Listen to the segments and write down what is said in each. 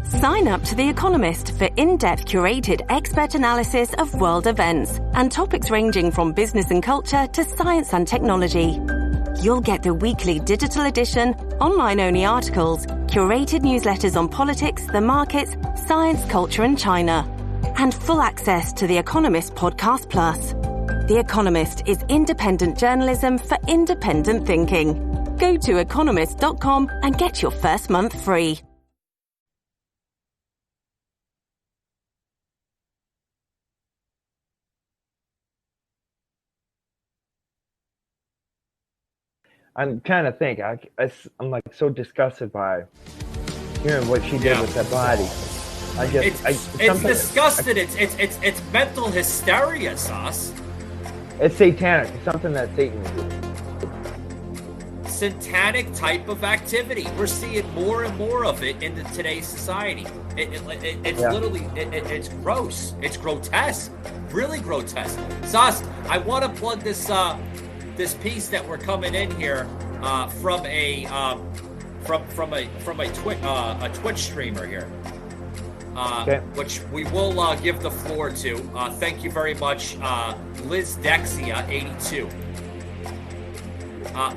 Sign up to The Economist for in-depth curated expert analysis of world events and topics ranging from business and culture to science and technology. You'll get the weekly digital edition, online-only articles, curated newsletters on politics, the markets, science, culture and China, and full access to The Economist Podcast Plus. The Economist is independent journalism for independent thinking. Go to economist.com and get your first month free. I'm trying to think. I'm like so disgusted by hearing what she did with that body. It's disgusted. It's mental hysteria, Sauce. It's satanic. It's something that Satan would do. Satanic type of activity. We're seeing more and more of it in today's society. It's literally it's gross. It's grotesque. Really grotesque. Sauce, I want to plug this piece that we're coming in here from a Twitch streamer here, which we will give the floor to. Thank you very much, Liz Dexia 82.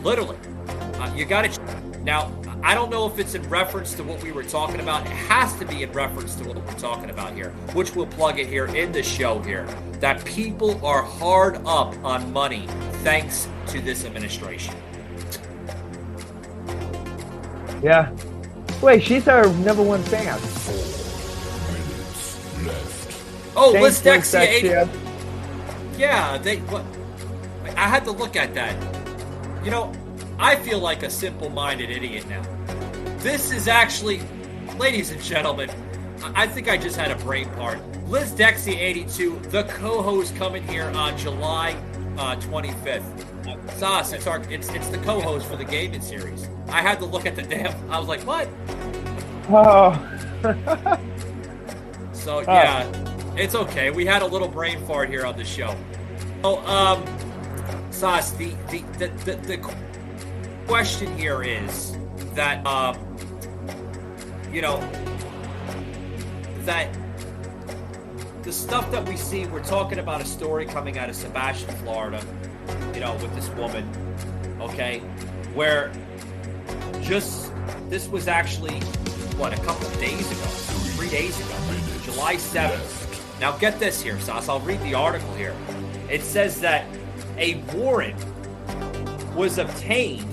Literally, you got it. Now, I don't know if it's in reference to what we were talking about. It has to be in reference to what we're talking about here, which we'll plug it here in the show here. That people are hard up on money thanks to this administration. Yeah. Wait, she's our number one fan. Oh, Liz Dexia 80. Yeah, I had to look at that. You know, I feel like a simple-minded idiot now. This is actually, ladies and gentlemen, I think I just had a brain fart. Liz Dexia 82, the co-host coming here on July 25th. Sauce, it's the co-host for the gaming series. I had to look at the damn. I was like, what? Oh. So yeah, it's okay. We had a little brain fart here on the show. Oh, Sauce, the question here is that that the stuff that we see, we're talking about a story coming out of Sebastian, Florida, with this woman, okay, where this was actually, a couple of days ago, 3 days ago, July 7th. Now get this here, Sauce, I'll read the article here. It says that a warrant was obtained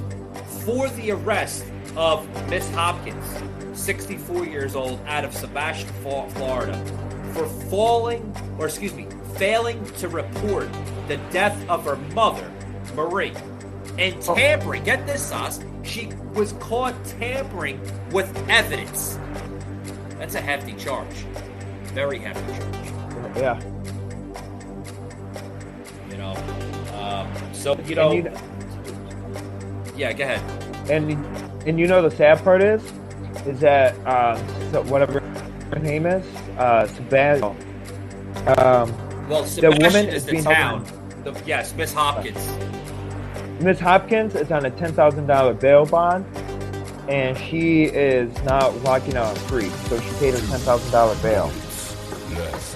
for the arrest of Miss Hopkins, 64 years old, out of Sebastian, Florida, for failing to report the death of her mother, Marie, and tampering. Get this, Sauce. She was caught tampering with evidence. That's a hefty charge. Very hefty charge. Yeah. Yeah, go ahead. And the sad part is that whatever her name is, Sebastian. Sebastian the woman is the town. Yes, Miss Hopkins. Miss Hopkins is on a $10,000 bail bond, and she is not walking out free, so she paid a $10,000 bail.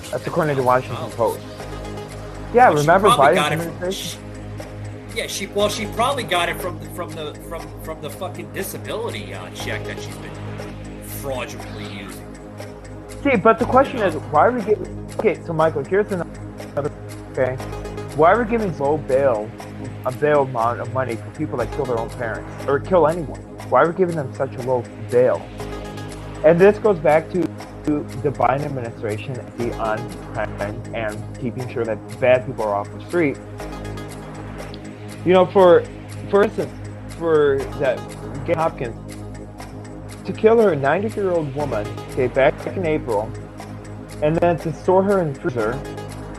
That's according to the Washington Post. Yeah, remember Biden's administration? Yeah, she probably got it from the fucking disability check that she's been fraudulently using. See, but the question is, why are we giving? Okay, so Michael, here's another. Okay, why are we giving a bail amount of money for people that kill their own parents or kill anyone? Why are we giving them such a low bail? And this goes back to the Biden administration be on time and keeping sure that bad people are off the street. For instance, for that Hopkins, to kill her 90-year-old woman, back in April, and then to store her in the freezer,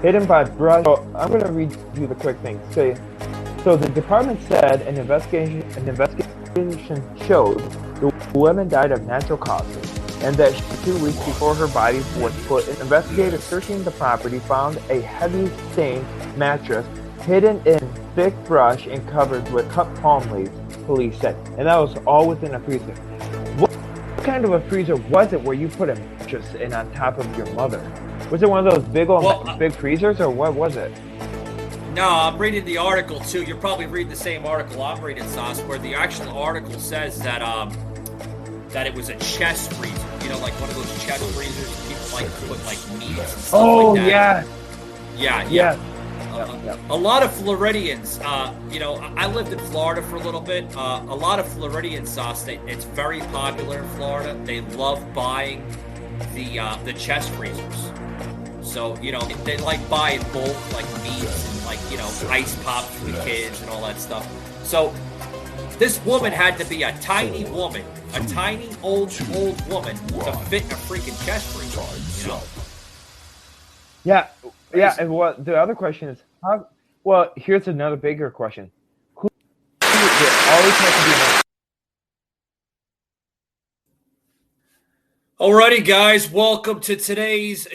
hidden by brush. So I'm going to read you the quick thing. So the department said an investigation showed the woman died of natural causes, and that 2 weeks before her body was put, investigators searching the property found a heavy stained mattress hidden in thick brush and covered with cut palm leaves, police said. And that was all within a freezer. What kind of a freezer was it where you put a mattress in on top of your mother? Was it one of those big freezers, or what was it? No, I'm reading the article too. You're probably reading the same article I'm reading, Sauce, where the actual article says that that it was a chest freezer. You know, like one of those chest freezers people like to put like meats and stuff like that. Yeah. A lot of Floridians, you know, I lived in Florida for a little bit. A lot of Floridian sauce, it's very popular in Florida. They love buying the chest freezers. So, you know, they like buying bulk, like meats and like, you know, ice pop for the kids and all that stuff. So this woman had to be a tiny woman, a tiny old woman to fit in a freaking chest freezer, you know? Yeah, and what the other question is, well, here's another bigger question. Who always has to be Alrighty, guys, welcome to today's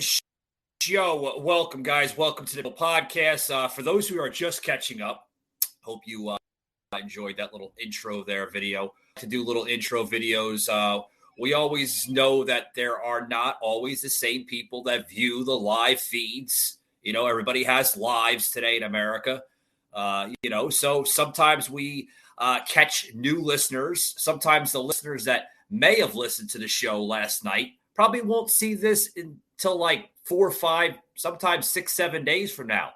show. Welcome, guys. Welcome to the podcast. For those who are just catching up, hope you enjoyed that little intro there video. To do little intro videos, we always know that there are not always the same people that view the live feeds. You know, everybody has lives today in America. You know, so sometimes we catch new listeners. Sometimes the listeners that may have listened to the show last night probably won't see this until like 4 or 5, sometimes 6, 7 days from now.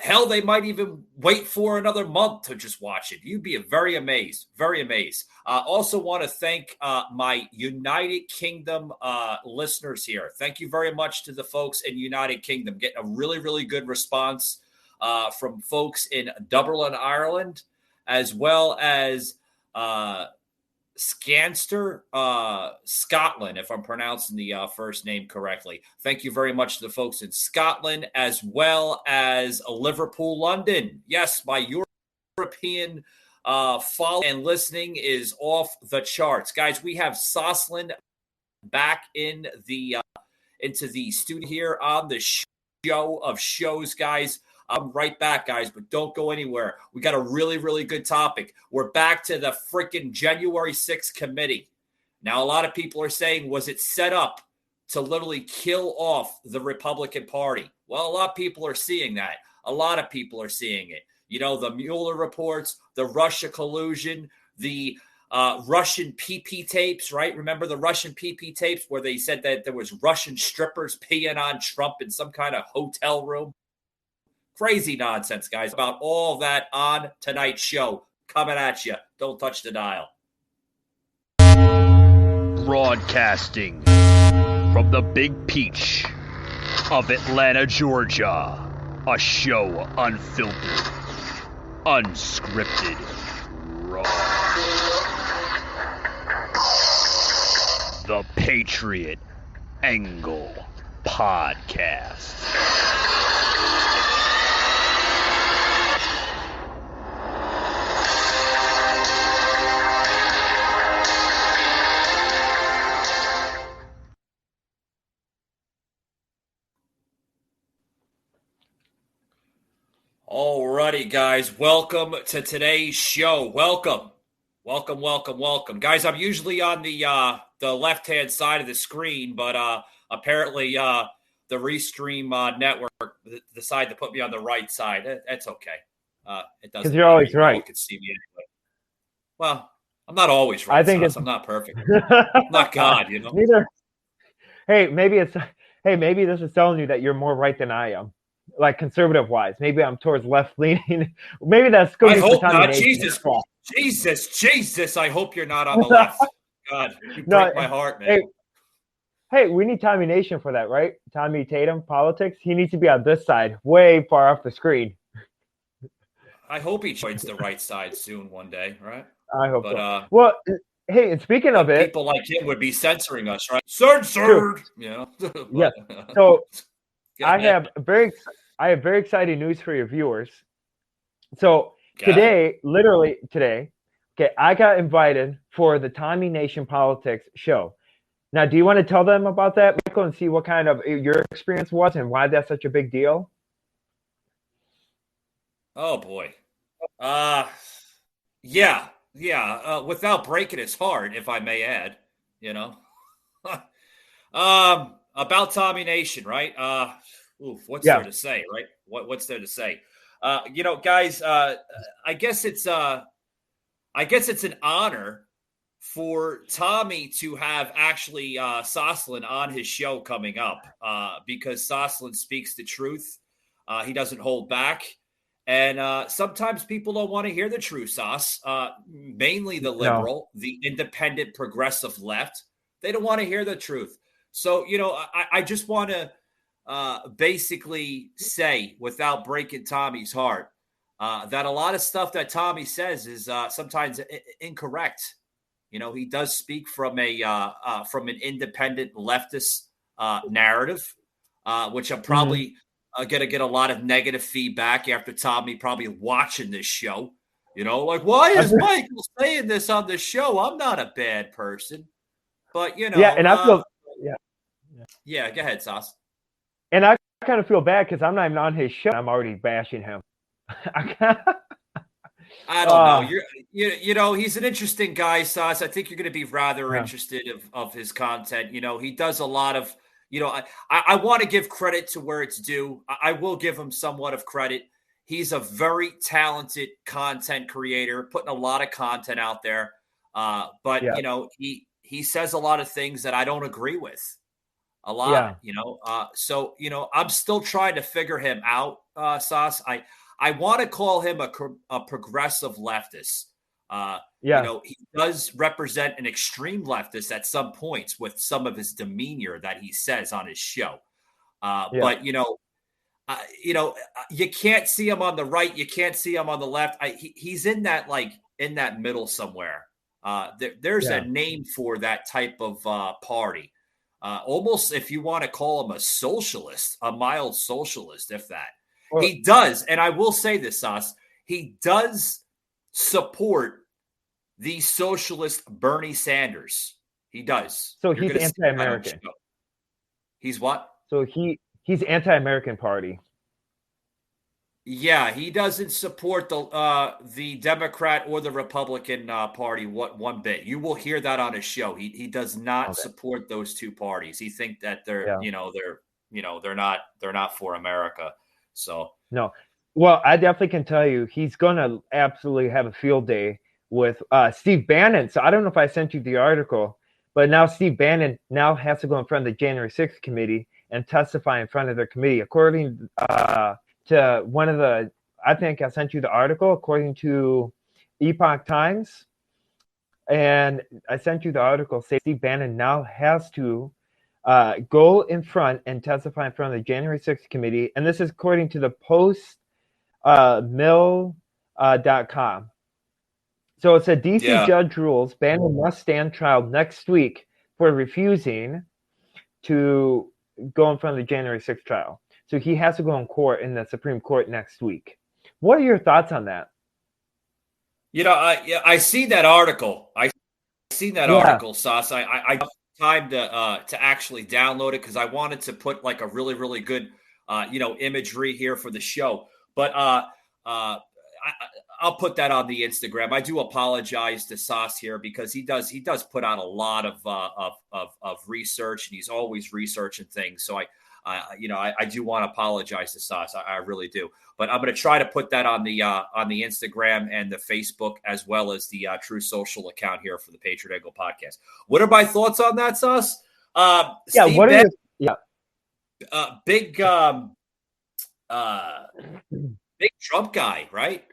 Hell, they might even wait for another month to just watch it. You'd be very amazed, very amazed. Also want to thank my United Kingdom listeners here. Thank you very much to the folks in United Kingdom. Getting a really, really good response from folks in Dublin, Ireland, as well as Scanster, Scotland, if I'm pronouncing the first name correctly. Thank you very much to the folks in Scotland, as well as Liverpool, London. Yes, my European follow and listening is off the charts. Guys, we have Saucelin back in the into the studio here on the show of shows, guys. I'm right back, guys, but don't go anywhere. We got a really, really good topic. We're back to the freaking January 6th committee. Now, a lot of people are saying, was it set up to literally kill off the Republican Party? Well, a lot of people are seeing that. A lot of people are seeing it. You know, the Mueller reports, the Russia collusion, the Russian PP tapes, right? Remember the Russian PP tapes where they said that there was Russian strippers peeing on Trump in some kind of hotel room? Crazy nonsense, guys. About all that on tonight's show. Coming at you. Don't touch the dial. Broadcasting from the Big Peach of Atlanta, Georgia. A show unfiltered, unscripted, raw. The Patriot Angle Podcast. Alrighty, guys. Welcome to today's show. Welcome. Guys, I'm usually on the left-hand side of the screen, but apparently the Restream network decided to put me on the right side. That's okay. It doesn't. Because you're always right. You can see me anyway. Well, I'm not always right. I'm not perfect. I'm not God, you know. Neither. Hey, maybe this is telling you that you're more right than I am. Like conservative wise, maybe I'm towards left leaning. Maybe that's good. I hope not. Jesus! I hope you're not on the left. God, you break my heart, man. Hey, we need Tommy Nation for that, right? Tommy Tatum, politics. He needs to be on this side, way far off the screen. I hope he joins the right side soon, one day, right? I hope so. Well, hey, and speaking of it, people like him would be censoring us, right? Censored, you know. Yeah. So. I have very exciting news for your viewers. So literally today, I got invited for the Tommy Nation Politics show. Now, do you want to tell them about that, Michael, and see what kind of your experience was and why that's such a big deal? Oh boy, yeah. Without breaking his heart, if I may add, you know. About Tommy Nation, right? What's there to say, right? What's there to say? Guys, I guess it's an honor for Tommy to have actually Soslan on his show coming up because Soslan speaks the truth. He doesn't hold back. And sometimes people don't want to hear the truth, Sauce. Mainly the liberal, the independent, progressive left. They don't want to hear the truth. So, I just want to basically say, without breaking Tommy's heart, that a lot of stuff that Tommy says is sometimes incorrect. He does speak from an independent leftist narrative, which I'm probably going to get a lot of negative feedback after Tommy probably watching this show. Why is Michael saying this on the show? I'm not a bad person. But, Yeah, and I feel... Yeah, go ahead, Sauce. And I kind of feel bad because I'm not even on his show. I'm already bashing him. I don't know. He's an interesting guy, Sauce. I think you're going to be rather interested of his content. He does a lot of, I want to give credit to where it's due. I will give him somewhat of credit. He's a very talented content creator, putting a lot of content out there. But he says a lot of things that I don't agree with. A lot, So, I'm still trying to figure him out, Sauce. I want to call him a progressive leftist. He does represent an extreme leftist at some points with some of his demeanor that he says on his show. But, you can't see him on the right. You can't see him on the left. He's in that middle somewhere. There's a name for that type of party. Almost, if you want to call him a socialist, a mild socialist, if that. He does, and I will say this, Sauce, he does support the socialist Bernie Sanders. He does. So he's anti-American. He's what? So he's anti-American party. Yeah, he doesn't support the Democrat or the Republican party one bit. You will hear that on his show. He does not support those two parties. He thinks that they're not for America. So no. Well, I definitely can tell you he's gonna absolutely have a field day with Steve Bannon. So I don't know if I sent you the article, but now Steve Bannon now has to go in front of the January 6th committee and testify in front of their committee. According to one of the, I think I sent you the article, according to Epoch Times, and I sent you the article saying Steve Bannon now has to go in front and testify in front of the January 6th committee, and this is according to the Post Mill.com. So it's a DC judge rules Bannon must stand trial next week for refusing to go in front of the January 6th trial. So he has to go in court in the Supreme Court next week. What are your thoughts on that? I see that article. Article, Sauce. I took time to actually download it because I wanted to put like a really, really good, imagery here for the show. But I'll put that on the Instagram. I do apologize to Sauce here because he does put out a lot of research, and he's always researching things. So I do want to apologize to Sauce. I really do. But I'm going to try to put that on the Instagram and the Facebook, as well as the True Social account here for the Patriot Angle podcast. What are my thoughts on that, Sauce? Big Trump guy, right?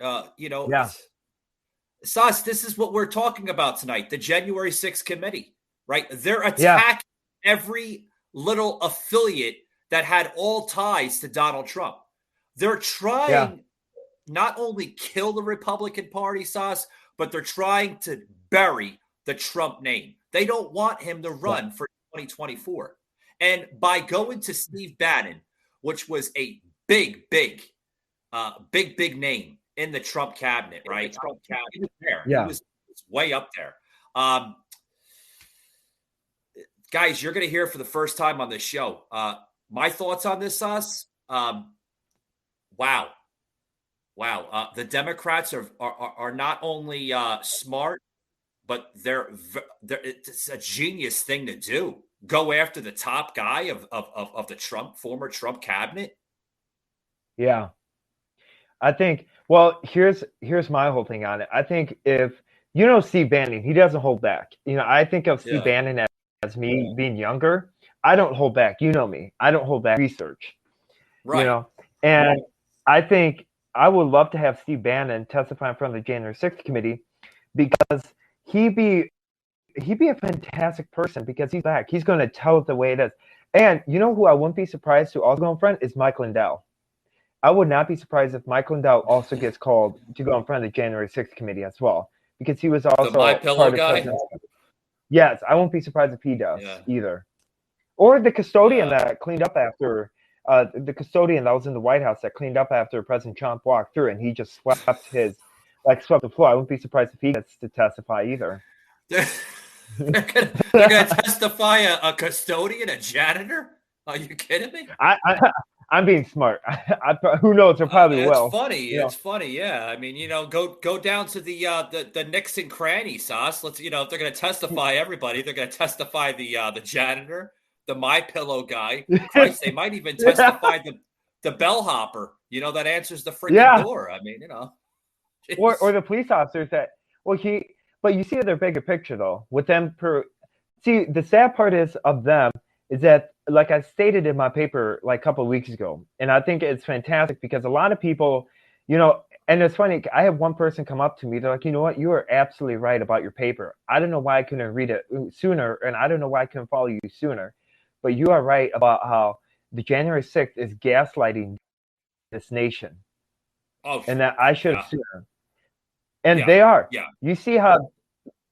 Sauce, this is what we're talking about tonight. The January 6th committee, right? They're attacking every little affiliate that had all ties to Donald Trump. They're trying not only kill the Republican Party, Sauce, but they're trying to bury the Trump name. They don't want him to run for 2024. And by going to Steve Bannon, which was a big name in the Trump cabinet, right? Trump cabinet there. He was way up there. Guys, you're going to hear for the first time on this show. My thoughts on this, Sauce. Wow. The Democrats are not only smart, but it's a genius thing to do. Go after the top guy of the former Trump cabinet. Yeah. I think, well, here's my whole thing on it. I think if, Steve Bannon, he doesn't hold back. I think of Steve Bannon as me being younger. I don't hold back. You know me. I don't hold back research. Right. And I think I would love to have Steve Bannon testify in front of the January 6th committee, because he'd be a fantastic person, because he's back. He's going to tell it the way it is. And you know who I wouldn't be surprised to also go in front is Mike Lindell. I would not be surprised if Mike Lindell also gets called to go in front of the January 6th committee as well, because he was also the MyPillow guy. Yes, I won't be surprised if he does either. Or the custodian that cleaned up after the custodian that was in the White House that cleaned up after President Trump walked through, and he just swept the floor. I wouldn't be surprised if he gets to testify either. They're gonna testify a custodian, a janitor? Are you kidding me? I'm being smart. Who knows? They probably will. It's funny. It's funny. Yeah. I mean, go down to the Nixon cranny sauce. Let's, if they're going to testify everybody, they're going to testify the janitor, the MyPillow guy. Christ, they might even testify the bellhopper. That answers the freaking door. I mean, or the police officers that. But you see their bigger picture though. With them, see, the sad part is that, like I stated in my paper like a couple of weeks ago, and I think it's fantastic because a lot of people, and it's funny, I have one person come up to me, they're like, you know what, you are absolutely right about your paper. I don't know why I couldn't read it sooner, and I don't know why I couldn't follow you sooner, but you are right about how the January 6th is gaslighting this nation. Oh, and that I should have sooner. And they are. Yeah. You see how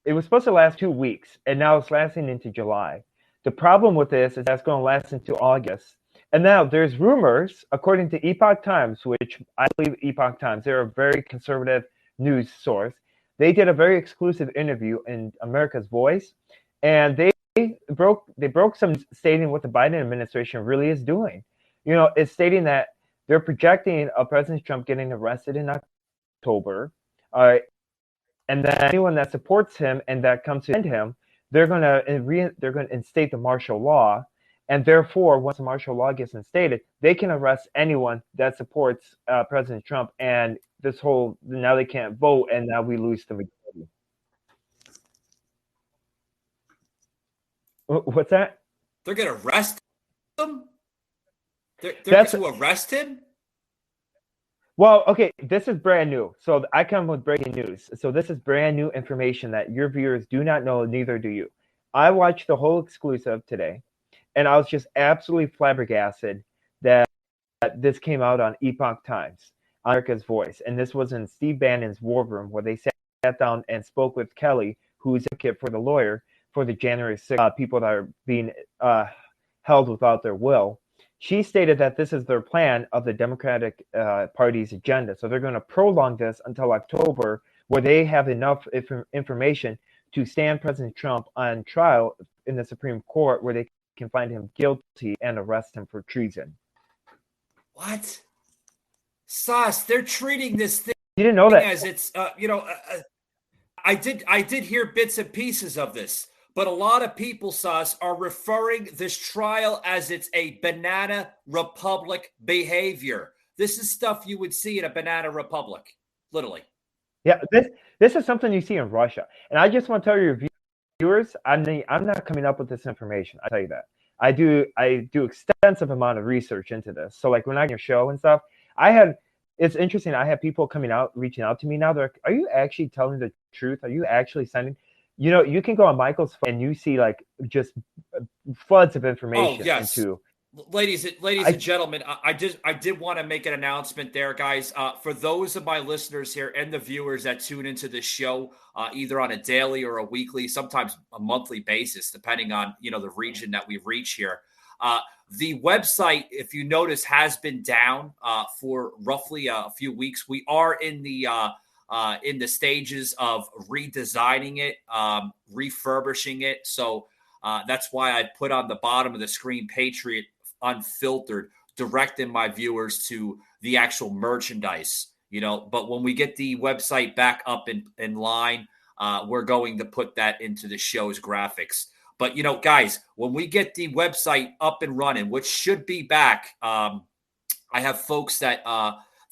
it was supposed to last 2 weeks, and now it's lasting into July. The problem with this is that's going to last into August. And now there's rumors, according to Epoch Times, which I believe Epoch Times, they're a very conservative news source. They did a very exclusive interview in America's Voice, and they broke some stating what the Biden administration really is doing. It's stating that they're projecting President Trump getting arrested in October, and then anyone that supports him and that comes to defend him, they're going to instate the martial law, and therefore, once the martial law gets instated, they can arrest anyone that supports President Trump. And now they can't vote, and now we lose the majority. What's that? They're going to arrest him? They're going to arrest him? Well, okay, this is brand new. So I come with breaking news. So this is brand new information that your viewers do not know, neither do you. I watched the whole exclusive today, and I was just absolutely flabbergasted that this came out on Epoch Times, America's Voice. And this was in Steve Bannon's war room, where they sat down and spoke with Kelly, who is advocate for the lawyer for the January 6th people that are being held without their will. She stated that this is their plan of the Democratic Party's agenda. So they're going to prolong this until October, where they have enough information to stand President Trump on trial in the Supreme Court, where they can find him guilty and arrest him for treason. What? Sauce, they're treating this thing you didn't know that as it's, I did hear bits and pieces of this. But a lot of people, Sauce, are referring this trial as it's a banana republic behavior. This is stuff you would see in a banana republic, literally. Yeah, this is something you see in Russia. And I just want to tell your viewers, I'm not coming up with this information. I tell you that. I do extensive amount of research into this. So like when I do your show and stuff, it's interesting. I have people reaching out to me now. They're like, are you actually telling the truth? Are you actually sending? You can go on Michael's phone and you see like just floods of information. Oh, yes. Ladies and gentlemen, I did want to make an announcement there, guys. For those of my listeners here and the viewers that tune into the show, either on a daily or a weekly, sometimes a monthly basis, depending on the region that we reach here. The website, if you notice, has been down for roughly a few weeks. We are in the stages of redesigning it, refurbishing it. So that's why I put on the bottom of the screen Patriot Unfiltered, directing my viewers to the actual merchandise, But when we get the website back up in line, we're going to put that into the show's graphics. But, guys, when we get the website up and running, which should be back, I have folks that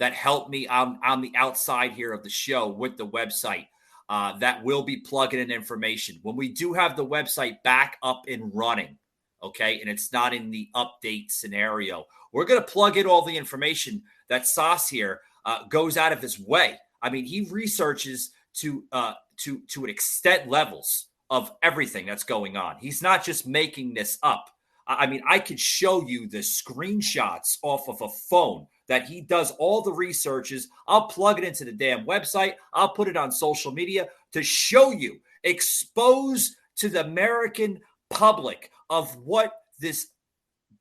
help me on the outside here of the show with the website that will be plugging in information. When we do have the website back up and running, okay, and it's not in the update scenario, we're going to plug in all the information that Sauce here goes out of his way. I mean, he researches to an extent levels of everything that's going on. He's not just making this up. I mean, I could show you the screenshots off of a phone that he does all the researches. I'll plug it into the damn website. I'll put it on social media to show you, expose to the American public of what this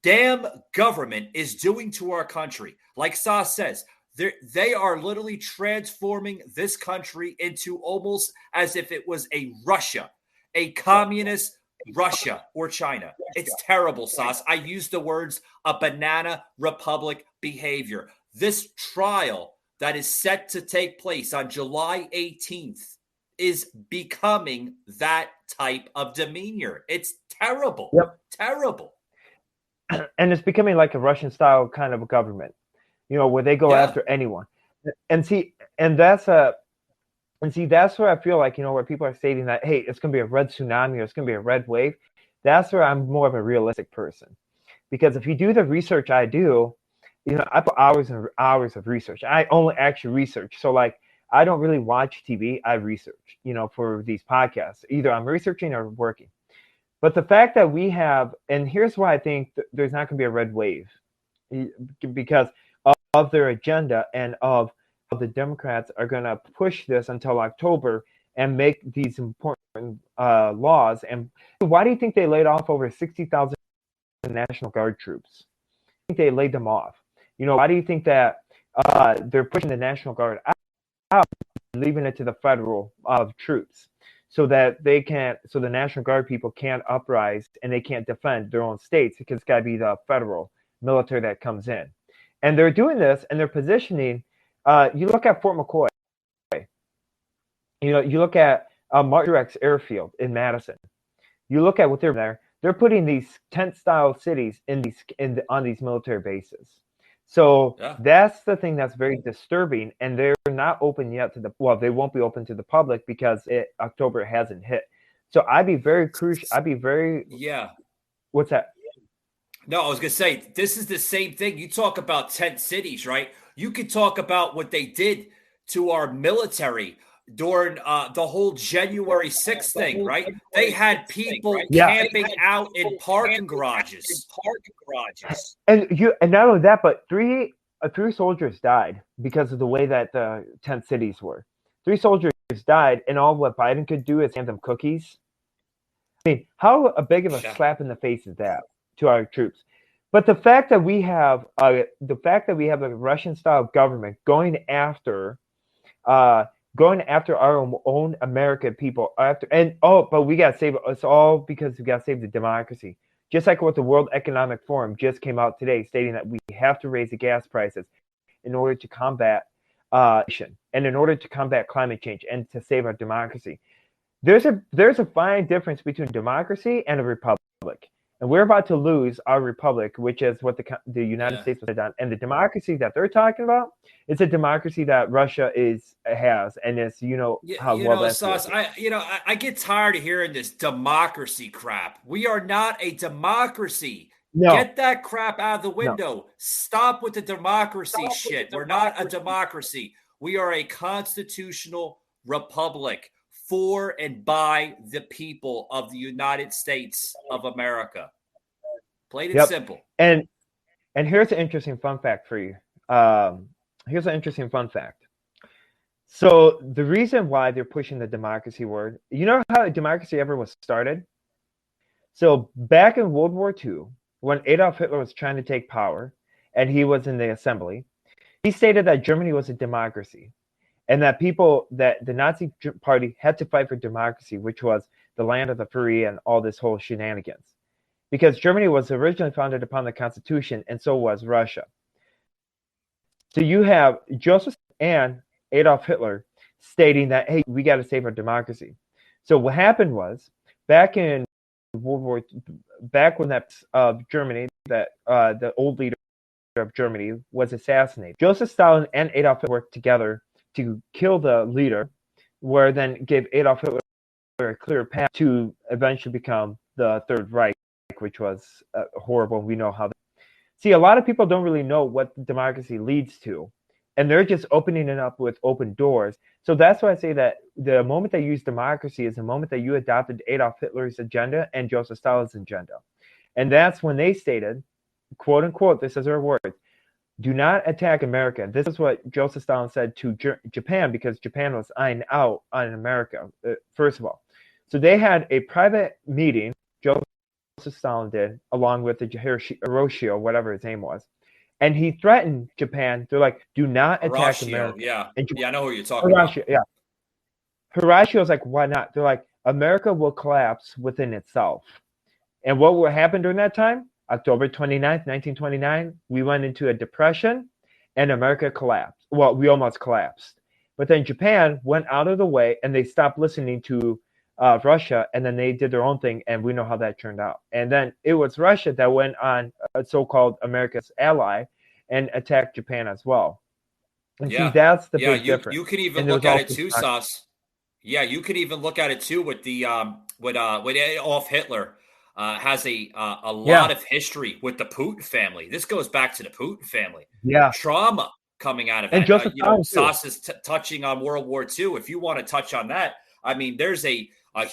damn government is doing to our country. Like Sauce says, they are literally transforming this country into almost as if it was a Russia, a communist Russia or China. It's terrible, Sauce. I use the words a banana republic behavior. This trial that is set to take place on July 18th is becoming that type of demeanor. It's terrible. Yep. Terrible. And it's becoming like a Russian style kind of a government, where they go after anyone. And that's where I feel like, where people are stating that, hey, it's going to be a red tsunami or it's going to be a red wave. That's where I'm more of a realistic person. Because if you do the research I do, I put hours and hours of research. I only actually research. So, like, I don't really watch TV. I research, for these podcasts. Either I'm researching or working. But the fact that we have, and here's why I think there's not going to be a red wave, because of their agenda and of how the Democrats are going to push this until October and make these important laws. And why do you think they laid off over 60,000 National Guard troops? I think they laid them off. Why do you think that they're pushing the National Guard out, leaving it to the federal troops? So that so the National Guard people can't uprise and they can't defend their own states, because it's got to be the federal military that comes in. And they're doing this and they're positioning. You look at Fort McCoy. You look at Martin Truex Airfield in Madison. You look at what they're there. They're putting these tent-style cities on these military bases. So that's the thing that's very disturbing, and they're not open yet they won't be open to the public because October hasn't hit. So I'd be very crucial. What's that? No, I was gonna say this is the same thing. You talk about tent cities, right? You could talk about what they did to our military during the whole January 6th thing, right? They had people camping out in parking garages. And not only that, but three soldiers died because of the way that the tent cities were. 3 soldiers died, and all what Biden could do is hand them cookies. I mean, how big of a slap in the face is that to our troops? But the fact that we have a Russian-style government going after our own American people, but we gotta save it's all because we gotta save the democracy. Just like what the World Economic Forum just came out today, stating that we have to raise the gas prices in order to combat and in order to combat climate change and to save our democracy. There's a fine difference between democracy and a republic. And we're about to lose our republic, which is what the United States was done. And the democracy that they're talking about is a democracy that Russia has, and it's Sauce, I get tired of hearing this democracy crap. We are not a democracy. No. Get that crap out of the window. No. Stop with the democracy shit. We're not a democracy. We are a constitutional republic for and by the people of the United States of America. Plain and simple. And here's an interesting fun fact for you. Here's an interesting fun fact. So the reason why they're pushing the democracy word, you know how democracy ever was started? So back in World War II, when Adolf Hitler was trying to take power and he was in the assembly, he stated that Germany was a democracy. And that the Nazi party had to fight for democracy, which was the land of the free and all this whole shenanigans. Because Germany was originally founded upon the Constitution, and so was Russia. So you have Joseph and Adolf Hitler stating that, hey, we got to save our democracy. So what happened was, back in World War, back when that Germany, that the old leader of Germany was assassinated, Joseph Stalin and Adolf Hitler worked together to kill the leader, where then gave Adolf Hitler a clear path to eventually become the Third Reich, which was horrible. We know how. See, a lot of people don't really know what democracy leads to, and they're just opening it up with open doors. So that's why I say that the moment they use democracy is the moment that you adopted Adolf Hitler's agenda and Joseph Stalin's agenda. And that's when they stated, quote unquote, this is their words, do not attack America. This is what Joseph Stalin said to Japan, because Japan was eyeing out on America, first of all. So they had a private meeting, Joseph Stalin did, along with the Hiroshi, or whatever his name was. And he threatened Japan. They're like, do not attack America. Yeah. Yeah, I know who you're talking about. Yeah. Hiroshi was like, why not? They're like, America will collapse within itself. And what happened during that time? October 29th, 1929, we went into a depression and America collapsed. Well, we almost collapsed. But then Japan went out of the way and they stopped listening to Russia, and then they did their own thing, and we know how that turned out. And then it was Russia that went on, so-called America's ally, and attacked Japan as well. And see, that's the big difference. You can even look at it too, Sauce. Yeah, you could even look at it too with the with Adolf Hitler has a lot of history with the Putin family. This goes back to the Putin family. Yeah, trauma coming out of and that. Sauce is touching on World War II. If you want to touch on that, I mean, there's a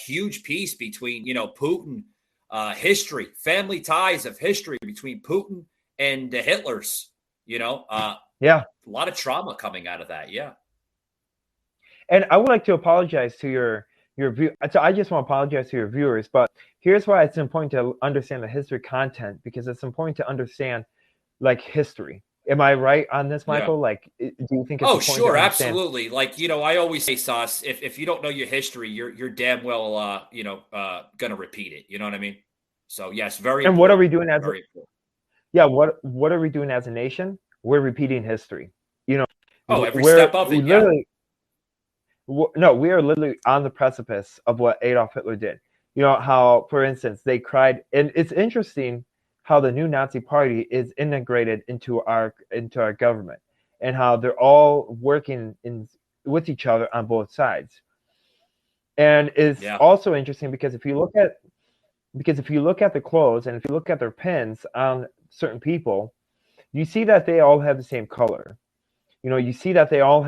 huge piece between, Putin, history, family ties of history between Putin and the Hitlers, a lot of trauma coming out of that. Yeah. And I would like to apologize to your view. So I just want to apologize to your viewers, but here's why it's important to understand the history content, because it's important to understand history. Am I right on this, Michael? Yeah. Do you think it's important sure, to absolutely. I always say, Sauce, if you don't know your history, you're damn well, going to repeat it. You know what I mean? So yes, very. And important. What are we doing as what are we doing as a nation? We're repeating history. Every step of it. Literally, no, we are literally on the precipice of what Adolf Hitler did. How, for instance, they cried, and it's interesting how the new Nazi party is integrated into our government, and how they're all working with each other on both sides. And it's also interesting because if you look at the clothes and if you look at their pins on certain people, you see that they all have the same color. You see that they all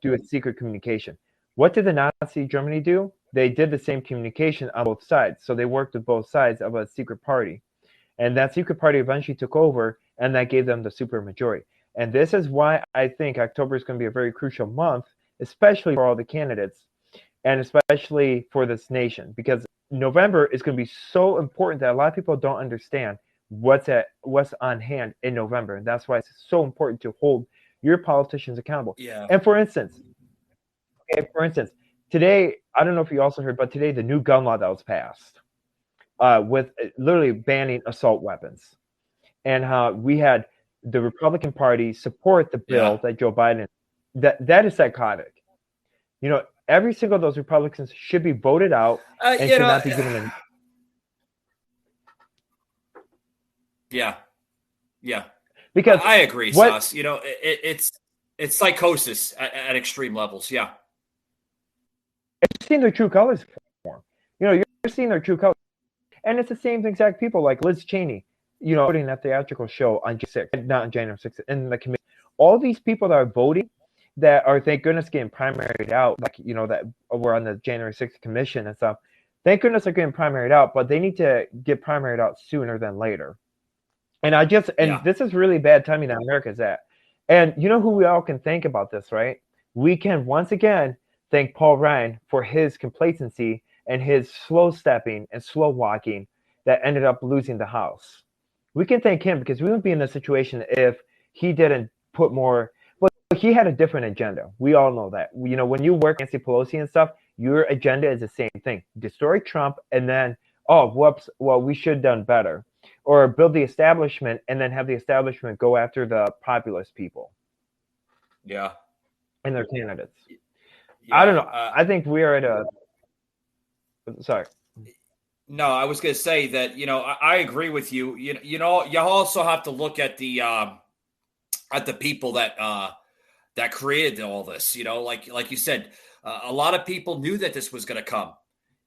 do a secret communication. What did the Nazi Germany do? They did the same communication on both sides. So they worked with both sides of a secret party. And that secret party eventually took over, and that gave them the super majority. And this is why I think October is going to be a very crucial month, especially for all the candidates, and especially for this nation, because November is going to be so important that a lot of people don't understand what's on hand in November. And that's why it's so important to hold your politicians accountable. Yeah. And for instance, today, I don't know if you also heard, but today the new gun law that was passed, with literally banning assault weapons, and how we had the Republican Party support the bill that Joe Biden. That is psychotic. Every single of those Republicans should be voted out and should not be given a. Yeah. Because I agree, Sauce. It's psychosis at extreme levels. Yeah. You're seeing their true colors form. You're seeing their true colors. And it's the same exact people like Liz Cheney, putting that theatrical show on January 6th, not on January 6th, in the committee. All these people that are voting, that are, thank goodness, getting primaried out, that were on the January 6th commission and stuff. Thank goodness they're getting primaried out, but they need to get primaried out sooner than later. And this is really bad timing that America's at. And you know who we all can thank about this, right? We can once again thank Paul Ryan for his complacency and his slow stepping and slow walking that ended up losing the House. We can thank him because we wouldn't be in this situation if he didn't put more. But he had a different agenda. We all know that. When you work Nancy Pelosi and stuff, your agenda is the same thing: destroy Trump, and then whoops, well, we should have done better, or build the establishment and then have the establishment go after the populist people. Yeah. and their candidates. Yeah, I don't know. I think we are at a. Sorry. No, I was going to say that I agree with you. You also have to look at the people that created all this. Like you said, a lot of people knew that this was going to come.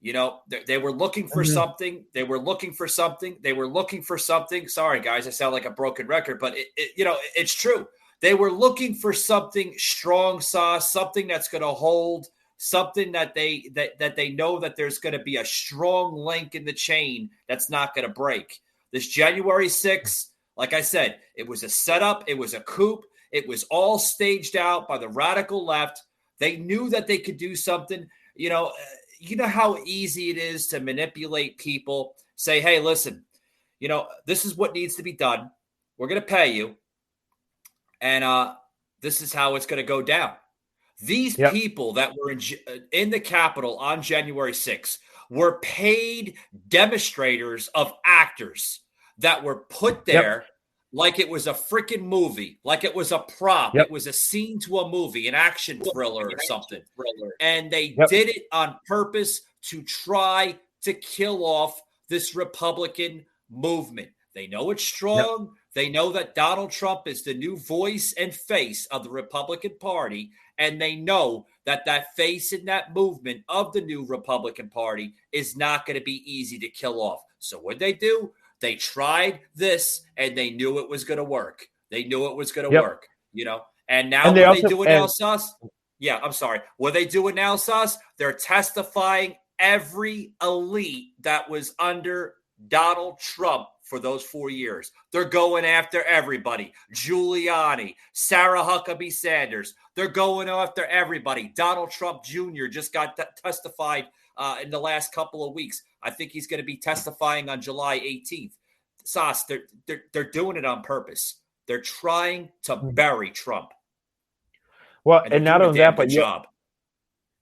They were looking for something. They were looking for something. They were looking for something. Sorry, guys, I sound like a broken record, but it's true. They were looking for something strong sauce, something that's going to hold, something that they know that there's going to be a strong link in the chain that's not going to break. This January 6th, like I said, it was a setup. It was a coup. It was all staged out by the radical left. They knew that they could do something. You know how easy it is to manipulate people. Say, hey, listen, this is what needs to be done. We're going to pay you. And this is how it's going to go down. These people that were in the Capitol on January 6th were paid demonstrators of actors that were put there like it was a freaking movie, like it was a prop. It was a scene to a movie, an action thriller or something. And they did it on purpose to try to kill off this Republican movement. They know it's strong. They know that Donald Trump is the new voice and face of the Republican Party. And they know that that face in that movement of the new Republican Party is not going to be easy to kill off. So what they do? They tried this and they knew it was going to work. They knew it was going to work, And now what they do now, Sus? Yeah, I'm sorry. What they do now, Sus? They're testifying every elite that was under Donald Trump for those 4 years. They're going after everybody. Giuliani, Sarah Huckabee Sanders. They're going after everybody. Donald Trump Jr. just got testified in the last couple of weeks. I think he's going to be testifying on July 18th. Sauce, they're doing it on purpose. They're trying to bury Trump. Well, and not only that, but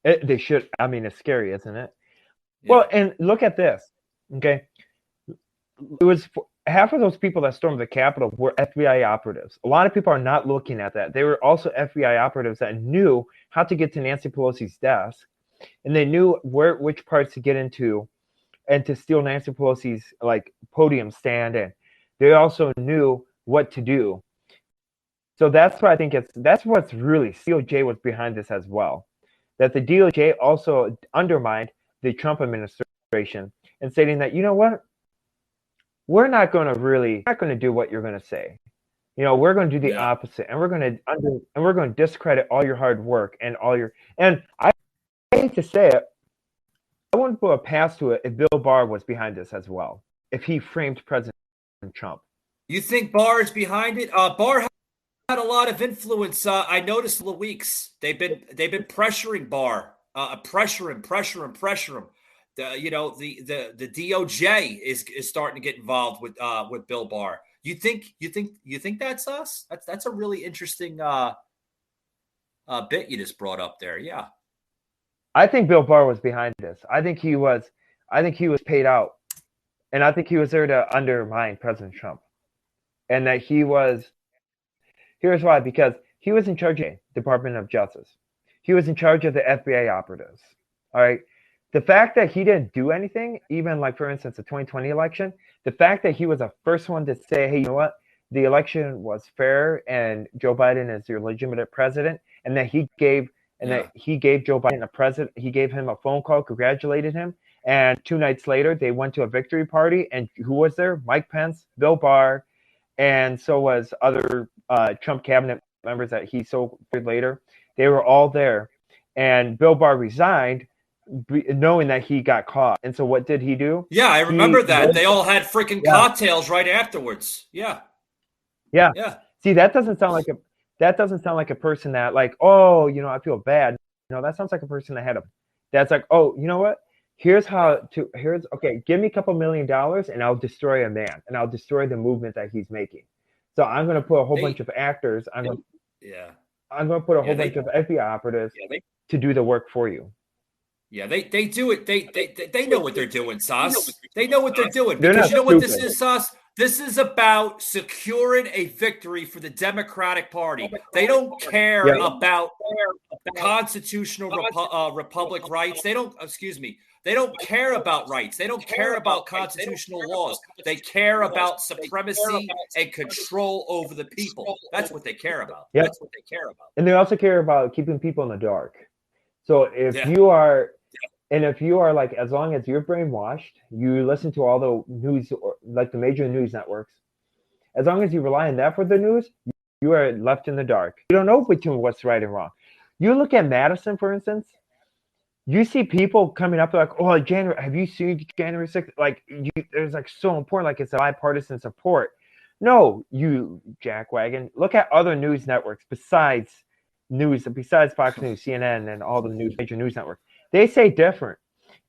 they should. I mean, it's scary, isn't it? Yeah. Well, and look at this. Okay. It was half of those people that stormed the Capitol were FBI operatives. A lot of people are not looking at that. They were also FBI operatives that knew how to get to Nancy Pelosi's desk, and they knew which parts to get into, and to steal Nancy Pelosi's podium stand. And they also knew what to do. So that's what I think that's what's really DOJ was behind this as well. That the DOJ also undermined the Trump administration and stating that, you know what? We're not going to do what you're going to say. We're going to do the opposite, and we're going to discredit all your hard work and and I hate to say it, I wouldn't put a pass to it if Bill Barr was behind this as well, if he framed President Trump. You think Barr is behind it? Barr had a lot of influence. I noticed the weeks they've been pressuring Barr, pressure him. The DOJ is starting to get involved with Bill Barr. You think that's us? That's a really interesting bit you just brought up there. Yeah. I think Bill Barr was behind this. I think he was paid out. And I think he was there to undermine President Trump. And that here's why, because he was in charge of the Department of Justice. He was in charge of the FBI operatives. All right. The fact that he didn't do anything, even for instance, the 2020 election, the fact that he was the first one to say, hey, you know what? The election was fair and Joe Biden is your legitimate president, and that he gave Joe Biden he gave him a phone call, congratulated him. And 2 nights later, they went to a victory party. And who was there? Mike Pence, Bill Barr, and so was other Trump cabinet members that he so later. They were all there. And Bill Barr resigned, knowing that he got caught. And so what did he do? Yeah, I remember that. They all had freaking cocktails right afterwards. Yeah. See, that doesn't sound like a person that I feel bad. That sounds like a person that's like, oh, you know what? Give me a couple $1 million and I'll destroy a man and I'll destroy the movement that he's making. So I'm going to put a whole bunch of actors. I'm going to put a whole bunch of FBI operatives to do the work for you. Yeah, they do it. They know what they're doing, Sauce. They know what they're doing. Because you know what this is, Sauce? This is about securing a victory for the Democratic Party. They don't care about constitutional republic rights. They don't care about rights. They don't care about constitutional laws. They care about supremacy and control over the people. That's what they care about. Yep. That's what they care about. And they also care about keeping people in the dark. So if you are, and if you are like, as long as you're brainwashed, you listen to all the news, or like the major news networks, as long as you rely on that for the news, you are left in the dark. You don't know between what's right and wrong. You look at Madison, for instance, you see people coming up like, oh, January, have you seen January 6th? Like, there's like so important, like it's a bipartisan support. No, you jackwagon. Look at other news networks besides Fox News, CNN, and all the major news networks. They say different.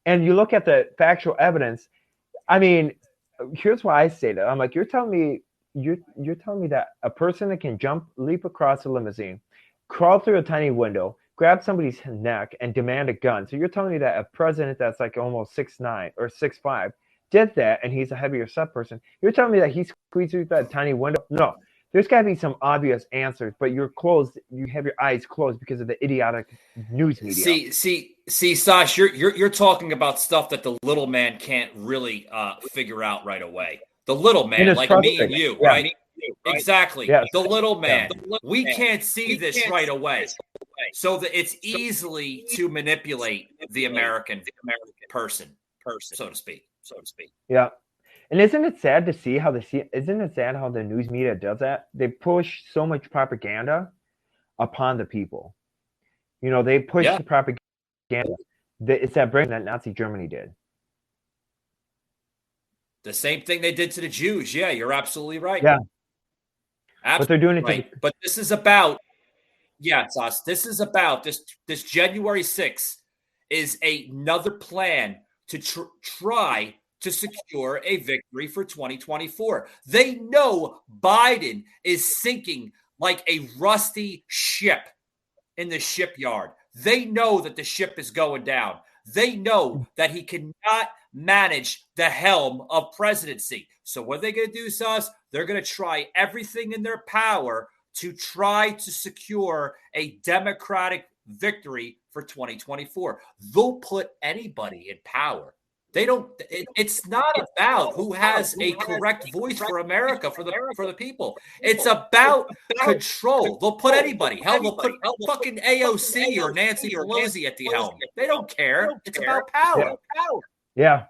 And you look at the factual evidence. I mean, here's why I say that. I'm like, you're telling me that a person that can leap across a limousine, crawl through a tiny window, grab somebody's neck, and demand a gun. So you're telling me that a president that's like almost 6'9" or 6'5" did that, and he's a heavier set person. You're telling me that he squeezed through that tiny window? No. There's got to be some obvious answers, but you're closed. You have your eyes closed because of the idiotic news media. See, Sash, you're talking about stuff that the little man can't really figure out right away. The little man, like me and you, right? Exactly. Yes. The little man. We can't see this right away, so that it's easily to manipulate the American person, so to speak. Yeah. And isn't it sad to see how the news media does that? They push so much propaganda upon the people. You know, they push the propaganda. It's that brain that Nazi Germany did. The same thing they did to the Jews. Yeah, you're absolutely right. Yeah. Absolutely but they're doing it right. But this is about, this is about this January 6th is another plan to try to secure a victory for 2024. They know Biden is sinking like a rusty ship in the shipyard. They know that the ship is going down. They know that he cannot manage the helm of presidency. So what are they going to do, Sus? They're going to try everything in their power to try to secure a Democratic victory for 2024. They'll put anybody in power. It's not about who has a correct voice for America, for the people. It's about control. They'll put anybody. Hell, they'll put fucking AOC or Nancy Pelosi at the helm. They don't care. It's about power. Yeah.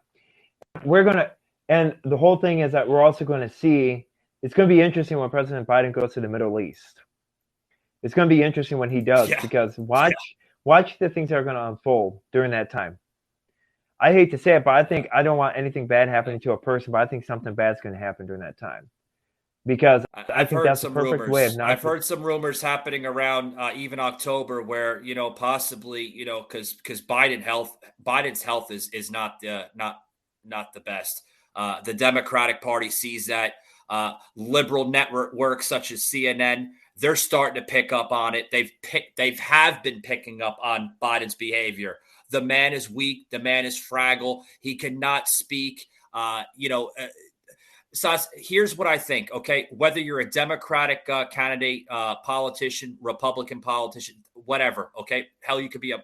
And the whole thing is that we're also going to see, it's going to be interesting when President Biden goes to the Middle East. It's going to be interesting when he does, because watch the things that are going to unfold during that time. I hate to say it, but I don't want anything bad happening to a person, but I think something bad's going to happen during that time. Because I think that's the perfect way of not. I've heard some rumors happening around even October where, possibly, because Biden's health is not the best. The Democratic Party sees that. Liberal networks such as CNN, they're starting to pick up on it. They have been picking up on Biden's behavior. The man is weak. The man is fragile. He cannot speak. Sas, here's what I think, okay? Whether you're a Democratic candidate, politician, Republican politician, whatever, okay? Hell, you could be a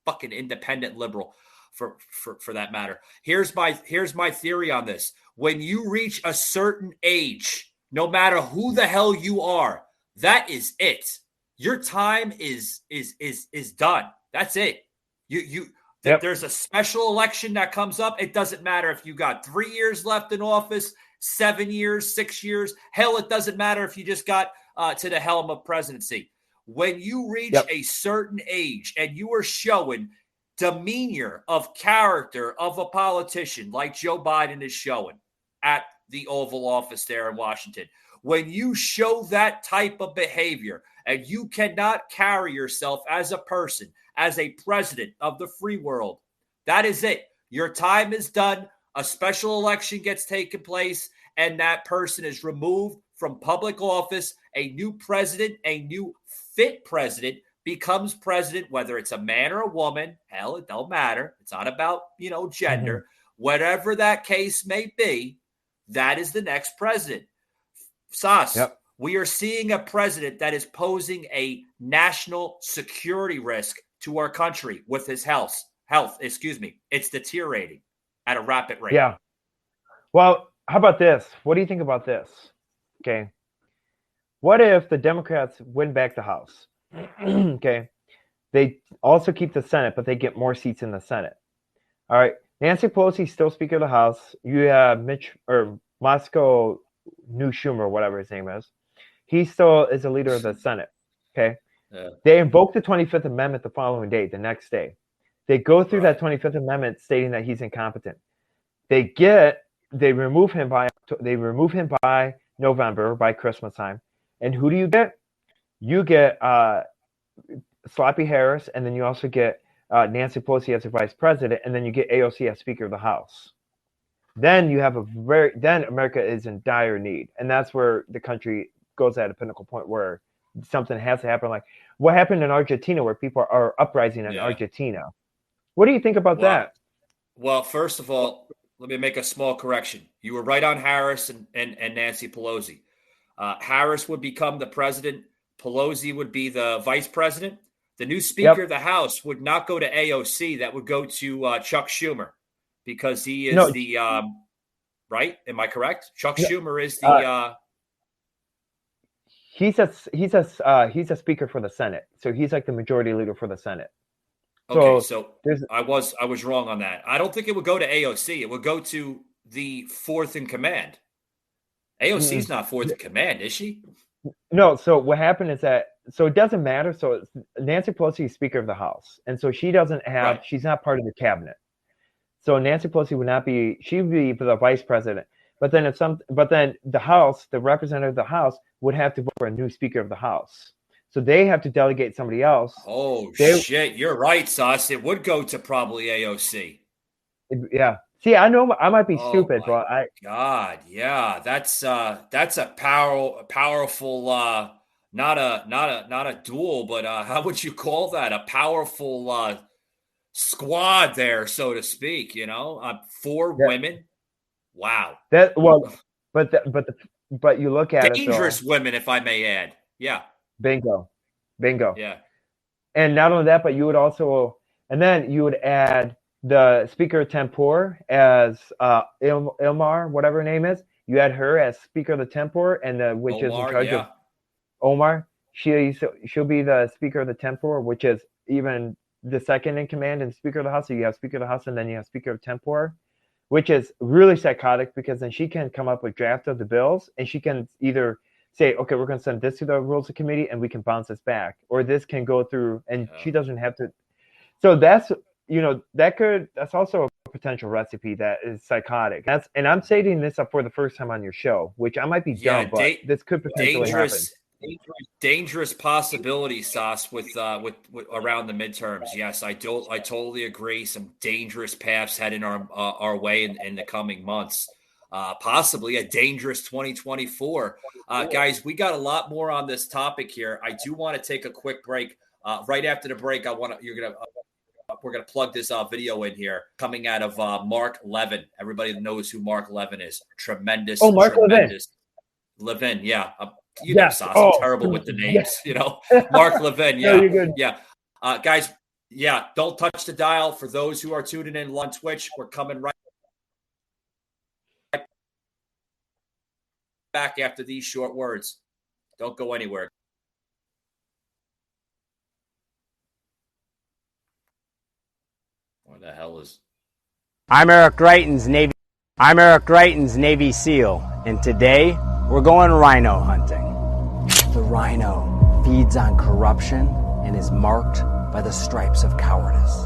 fucking independent liberal for that matter. Here's my theory on this. When you reach a certain age, no matter who the hell you are, that is it. Your time is done. That's it. There's a special election that comes up. It doesn't matter if you got 3 years left in office, 7 years, 6 years. Hell, it doesn't matter if you just got to the helm of presidency. When you reach a certain age and you are showing demeanor of character of a politician like Joe Biden is showing at the Oval Office there in Washington, when you show that type of behavior and you cannot carry yourself as a person, as a president of the free world, that is it. Your time is done. A special election gets taken place, and that person is removed from public office. A new president, a new fit president becomes president, whether it's a man or a woman. Hell, it don't matter. It's not about, gender. Whatever that case may be, that is the next president. Sas, Yep. we are seeing a president that is posing a national security risk to our country with his health. It's deteriorating at a rapid rate. Yeah. Well, how about this? What do you think about this? Okay. What if the Democrats win back the House? Okay. They also keep the Senate, but they get more seats in the Senate. All right. Nancy Pelosi still Speaker of the House. You have Moscow New Schumer, whatever his name is. He still is the leader of the Senate. Okay. Yeah. They invoke the 25th Amendment the following day, the next day. They go through that 25th Amendment stating that he's incompetent. They remove him by November, by Christmas time. And who do you get? You get Sloppy Harris, and then you also get Nancy Pelosi as the vice president, and then you get AOC as Speaker of the House. Then you have then America is in dire need, and that's where the country goes at a pinnacle point where something has to happen. Like what happened in Argentina, where people are uprising in Argentina. What do you think about that? Well, first of all, let me make a small correction. You were right on Harris and Nancy Pelosi. Harris would become the president. Pelosi would be the vice president. The new Speaker of the House would not go to AOC. That would go to Chuck Schumer because he is right? Am I correct? Chuck Schumer is the he's a speaker for the Senate. So he's like the majority leader for the Senate. Okay, so I was wrong on that. I don't think it would go to AOC. It would go to the fourth in command. AOC's not fourth in command, is she? No, so what happened is that it doesn't matter. So Nancy Pelosi is Speaker of the House, and so she doesn't have she's not part of the cabinet. So Nancy Pelosi would not be, she would be the vice president. But then the House, the representative of the House would have to vote for a new Speaker of the House. So they have to delegate somebody else. Oh, shit. You're right, Sauce. It would go to probably AOC. Yeah. See, I know I might be stupid, but God, yeah. That's a powerful not a duel, but how would you call that? A powerful squad there, so to speak, you know? 4 women. Wow. But you look at dangerous women, if I may add. Yeah. Bingo. Yeah. And not only that, but you would also, and then you would add the Speaker of Tempur as Ilmar, whatever her name is. You add her as Speaker of the Tempur, and which is in charge of Omar. She'll be the Speaker of the Tempur, which is even the second in command and Speaker of the House. So you have Speaker of the House, and then you have Speaker of Tempur, which is really psychotic because then she can come up with draft of the bills, and she can either say, okay, we're going to send this to the Rules Committee and we can bounce this back, or this can go through and she doesn't have to. So that's, that's also a potential recipe that is psychotic. And I'm stating this up for the first time on your show, which I might be dumb, but this could potentially happen. Dangerous possibility, Sauce, with around the midterms. Yes, I totally agree. Some dangerous paths heading our way in the coming months. Possibly a dangerous 2024. Guys, we got a lot more on this topic here. I do want to take a quick break. Right after the break, we're gonna plug this video in here coming out of Mark Levin. Everybody knows who Mark Levin is. Tremendous. Mark Levin, yeah. Sauce, I'm terrible with the names. Mark Levin, yeah. No, you're good. Yeah. Guys, don't touch the dial. For those who are tuning in on Twitch, we're coming right back after these short words. Don't go anywhere. What the hell is? I'm Eric Greitens, Navy SEAL, and today we're going rhino hunting. The rhino feeds on corruption and is marked by the stripes of cowardice.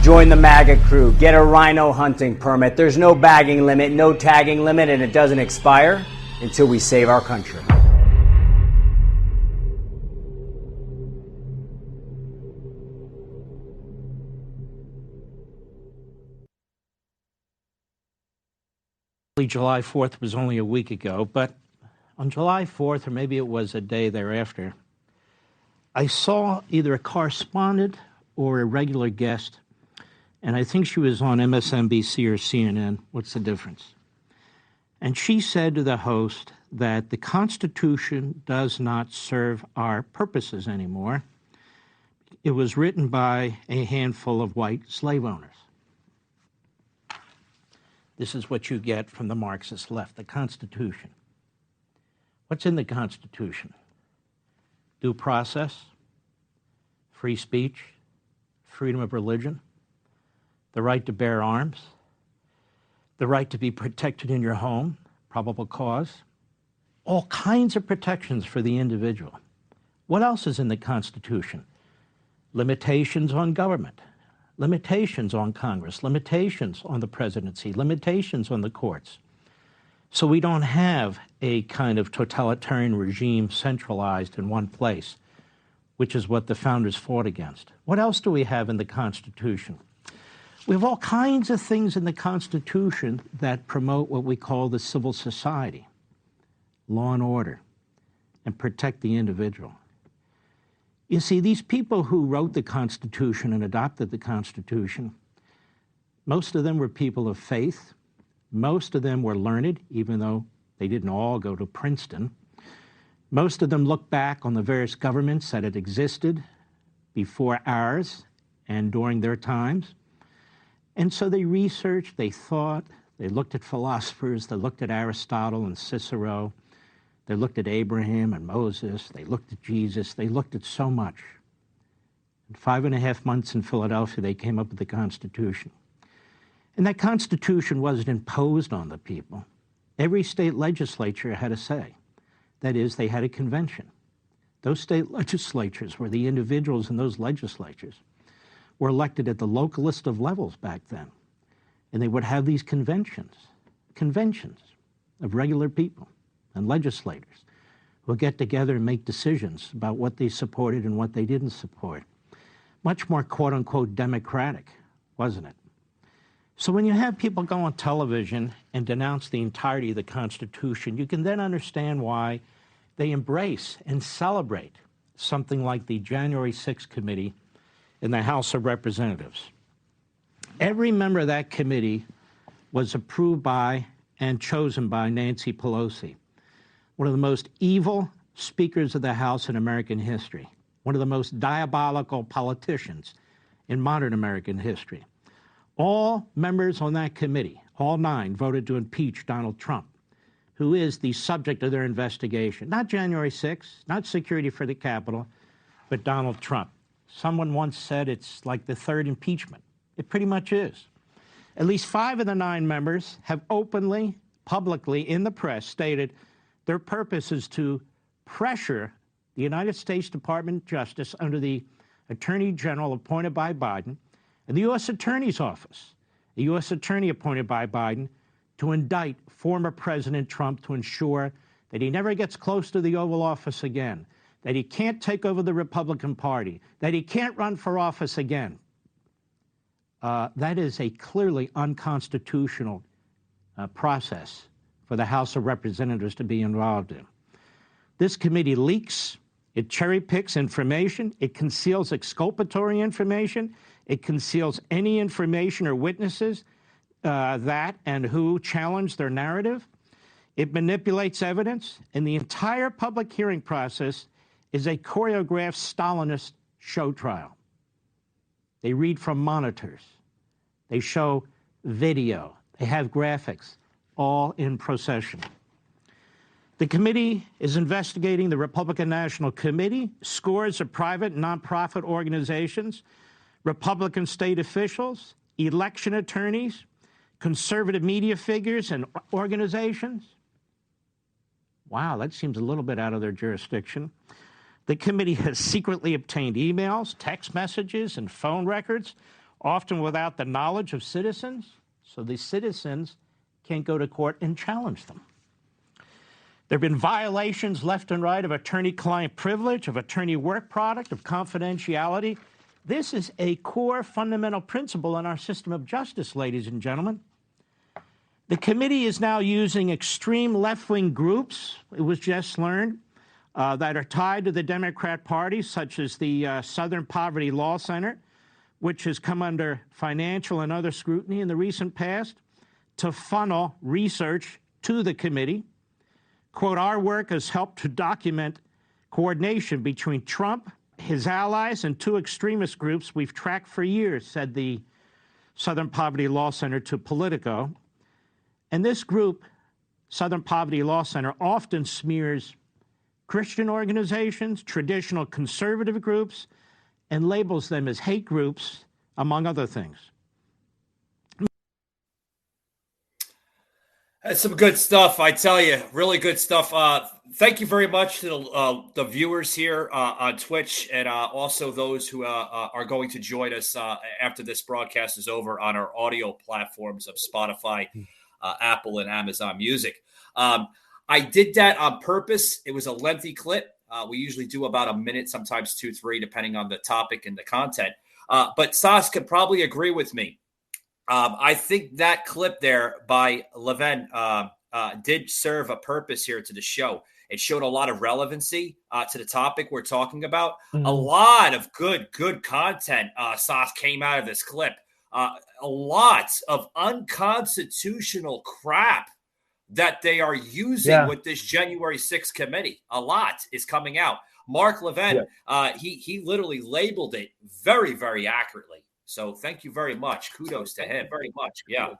Join the MAGA crew. Get a rhino hunting permit. There's no bagging limit, no tagging limit, and it doesn't expire until we save our country. July 4th was only a week ago, but on July 4th, or maybe it was a day thereafter, I saw either a correspondent or a regular guest, and I think she was on MSNBC or CNN. What's the difference? And she said to the host that the Constitution does not serve our purposes anymore. It was written by a handful of white slave owners. This is what you get from the Marxist left, the Constitution. What's in the Constitution? Due process, free speech, freedom of religion, the right to bear arms, the right to be protected in your home, probable cause, all kinds of protections for the individual. What else is in the Constitution? Limitations on government, limitations on Congress, limitations on the presidency, limitations on the courts. So we don't have a kind of totalitarian regime centralized in one place, which is what the founders fought against. What else do we have in the Constitution? We have all kinds of things in the Constitution that promote what we call the civil society, law and order, and protect the individual. You see, these people who wrote the Constitution and adopted the Constitution, most of them were people of faith. Most of them were learned, even though they didn't all go to Princeton. Most of them looked back on the various governments that had existed before ours and during their times. And so they researched, they thought, they looked at philosophers, they looked at Aristotle and Cicero, they looked at Abraham and Moses, they looked at Jesus, they looked at so much. In 5.5 months in Philadelphia, they came up with the Constitution. And that Constitution wasn't imposed on the people. Every state legislature had a say. That is, they had a convention. Those state legislatures, where the individuals in those legislatures were elected at the localist of levels back then. And they would have these conventions of regular people and legislators who would get together and make decisions about what they supported and what they didn't support. Much more quote-unquote democratic, wasn't it? So when you have people go on television and denounce the entirety of the Constitution, you can then understand why they embrace and celebrate something like the January 6th committee in the House of Representatives. Every member of that committee was approved by and chosen by Nancy Pelosi, one of the most evil speakers of the House in American history, one of the most diabolical politicians in modern American history. All members on that committee, all 9, voted to impeach Donald Trump, who is the subject of their investigation. Not January 6th, not security for the Capitol, but Donald Trump. Someone once said it's like the 3rd impeachment. It pretty much is. At least 5 of the 9 members have openly, publicly, in the press, stated their purpose is to pressure the United States Department of Justice under the Attorney General appointed by Biden and the U.S. Attorney's Office, the U.S. Attorney appointed by Biden, to indict former President Trump to ensure that he never gets close to the Oval Office again, that he can't take over the Republican Party, that he can't run for office again. That is a clearly unconstitutional process for the House of Representatives to be involved in. This committee leaks, it cherry picks information, it conceals exculpatory information, it conceals any information or witnesses that and who challenge their narrative. It manipulates evidence, and the entire public hearing process is a choreographed Stalinist show trial. They read from monitors. They show video. They have graphics, all in procession. The committee is investigating the Republican National Committee, scores of private and nonprofit organizations, Republican state officials, election attorneys, conservative media figures and organizations. Wow, that seems a little bit out of their jurisdiction. The committee has secretly obtained emails, text messages, and phone records, often without the knowledge of citizens, so the citizens can't go to court and challenge them. There have been violations left and right of attorney-client privilege, of attorney work product, of confidentiality. This is a core fundamental principle in our system of justice, ladies and gentlemen. The committee is now using extreme left-wing groups, it was just learned, that are tied to the Democrat Party, such as the Southern Poverty Law Center, which has come under financial and other scrutiny in the recent past, to funnel research to the committee. Quote, our work has helped to document coordination between Trump, his allies, and two extremist groups we've tracked for years, said the Southern Poverty Law Center to Politico. And this group, Southern Poverty Law Center, often smears Christian organizations, traditional conservative groups, and labels them as hate groups, among other things. That's some good stuff, I tell you. Really good stuff. Thank you very much to the viewers here on Twitch, and also those who are going to join us after this broadcast is over on our audio platforms of Spotify, Apple, and Amazon Music. I did that on purpose. It was a lengthy clip. We usually do about a minute, sometimes 2-3, depending on the topic and the content. But Sas could probably agree with me. I think that clip there by Levin did serve a purpose here to the show. It showed a lot of relevancy to the topic we're talking about. Mm-hmm. A lot of good content, Sas, came out of this clip. A lot of unconstitutional crap that they are using with this January 6th committee. A lot is coming out. Mark Levin, he literally labeled it very, very accurately. So thank you very much. Kudos to him. Very much. Yeah.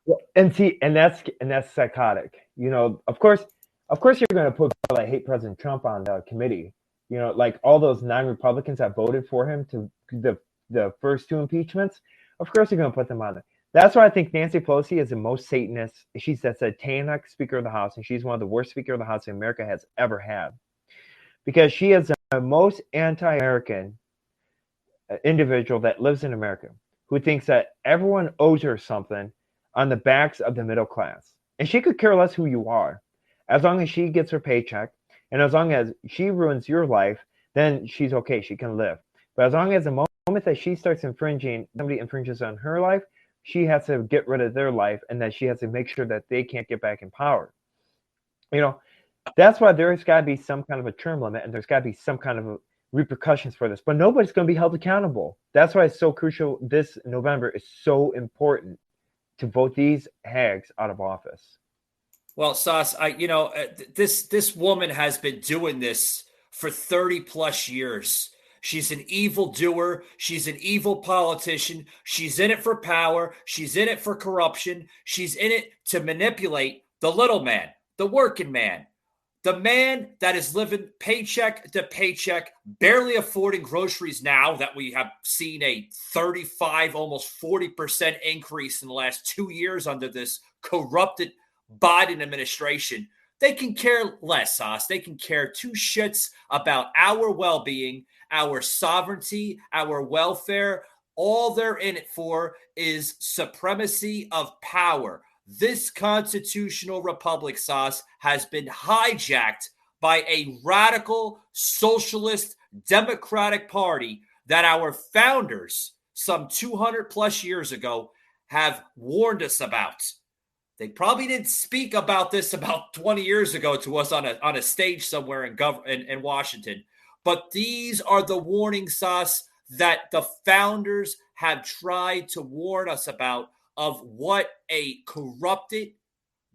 Well, and that's psychotic. You know, of course you're going to put people that hate President Trump on the committee. You know, like all those 9 Republicans that voted for him to the first 2 impeachments. Of course you're going to put them on there. That's why I think Nancy Pelosi is the most Satanist. She's a satanic Speaker of the House, and she's one of the worst Speaker of the House America has ever had, because she is the most anti-American individual that lives in America, who thinks that everyone owes her something on the backs of the middle class. And she could care less who you are. As long as she gets her paycheck, and as long as she ruins your life, then she's okay. She can live. But as long as the moment that she starts somebody infringes on her life, she has to get rid of their life, and that she has to make sure that they can't get back in power. You know, that's why there's got to be some kind of a term limit, and there's got to be some kind of repercussions for this. But nobody's going to be held accountable. That's why it's so crucial. This November is so important to vote these hags out of office. Well, Sas, this woman has been doing this for 30 plus years. She's an evildoer. She's an evil politician. She's in it for power. She's in it for corruption. She's in it to manipulate the little man, the working man, the man that is living paycheck to paycheck, barely affording groceries now that we have seen a 35, almost 40% increase in the last 2 years under this corrupted Biden administration. They can care less, Sas. They can care 2 shits about our well-being, our sovereignty, our welfare. All they're in it for is supremacy of power. This constitutional republic, Sas, has been hijacked by a radical socialist democratic party that our founders some 200 plus years ago have warned us about. They probably didn't speak about this about 20 years ago to us on a stage somewhere in Washington. But these are the warning Sas that the founders have tried to warn us about, of what a corrupted,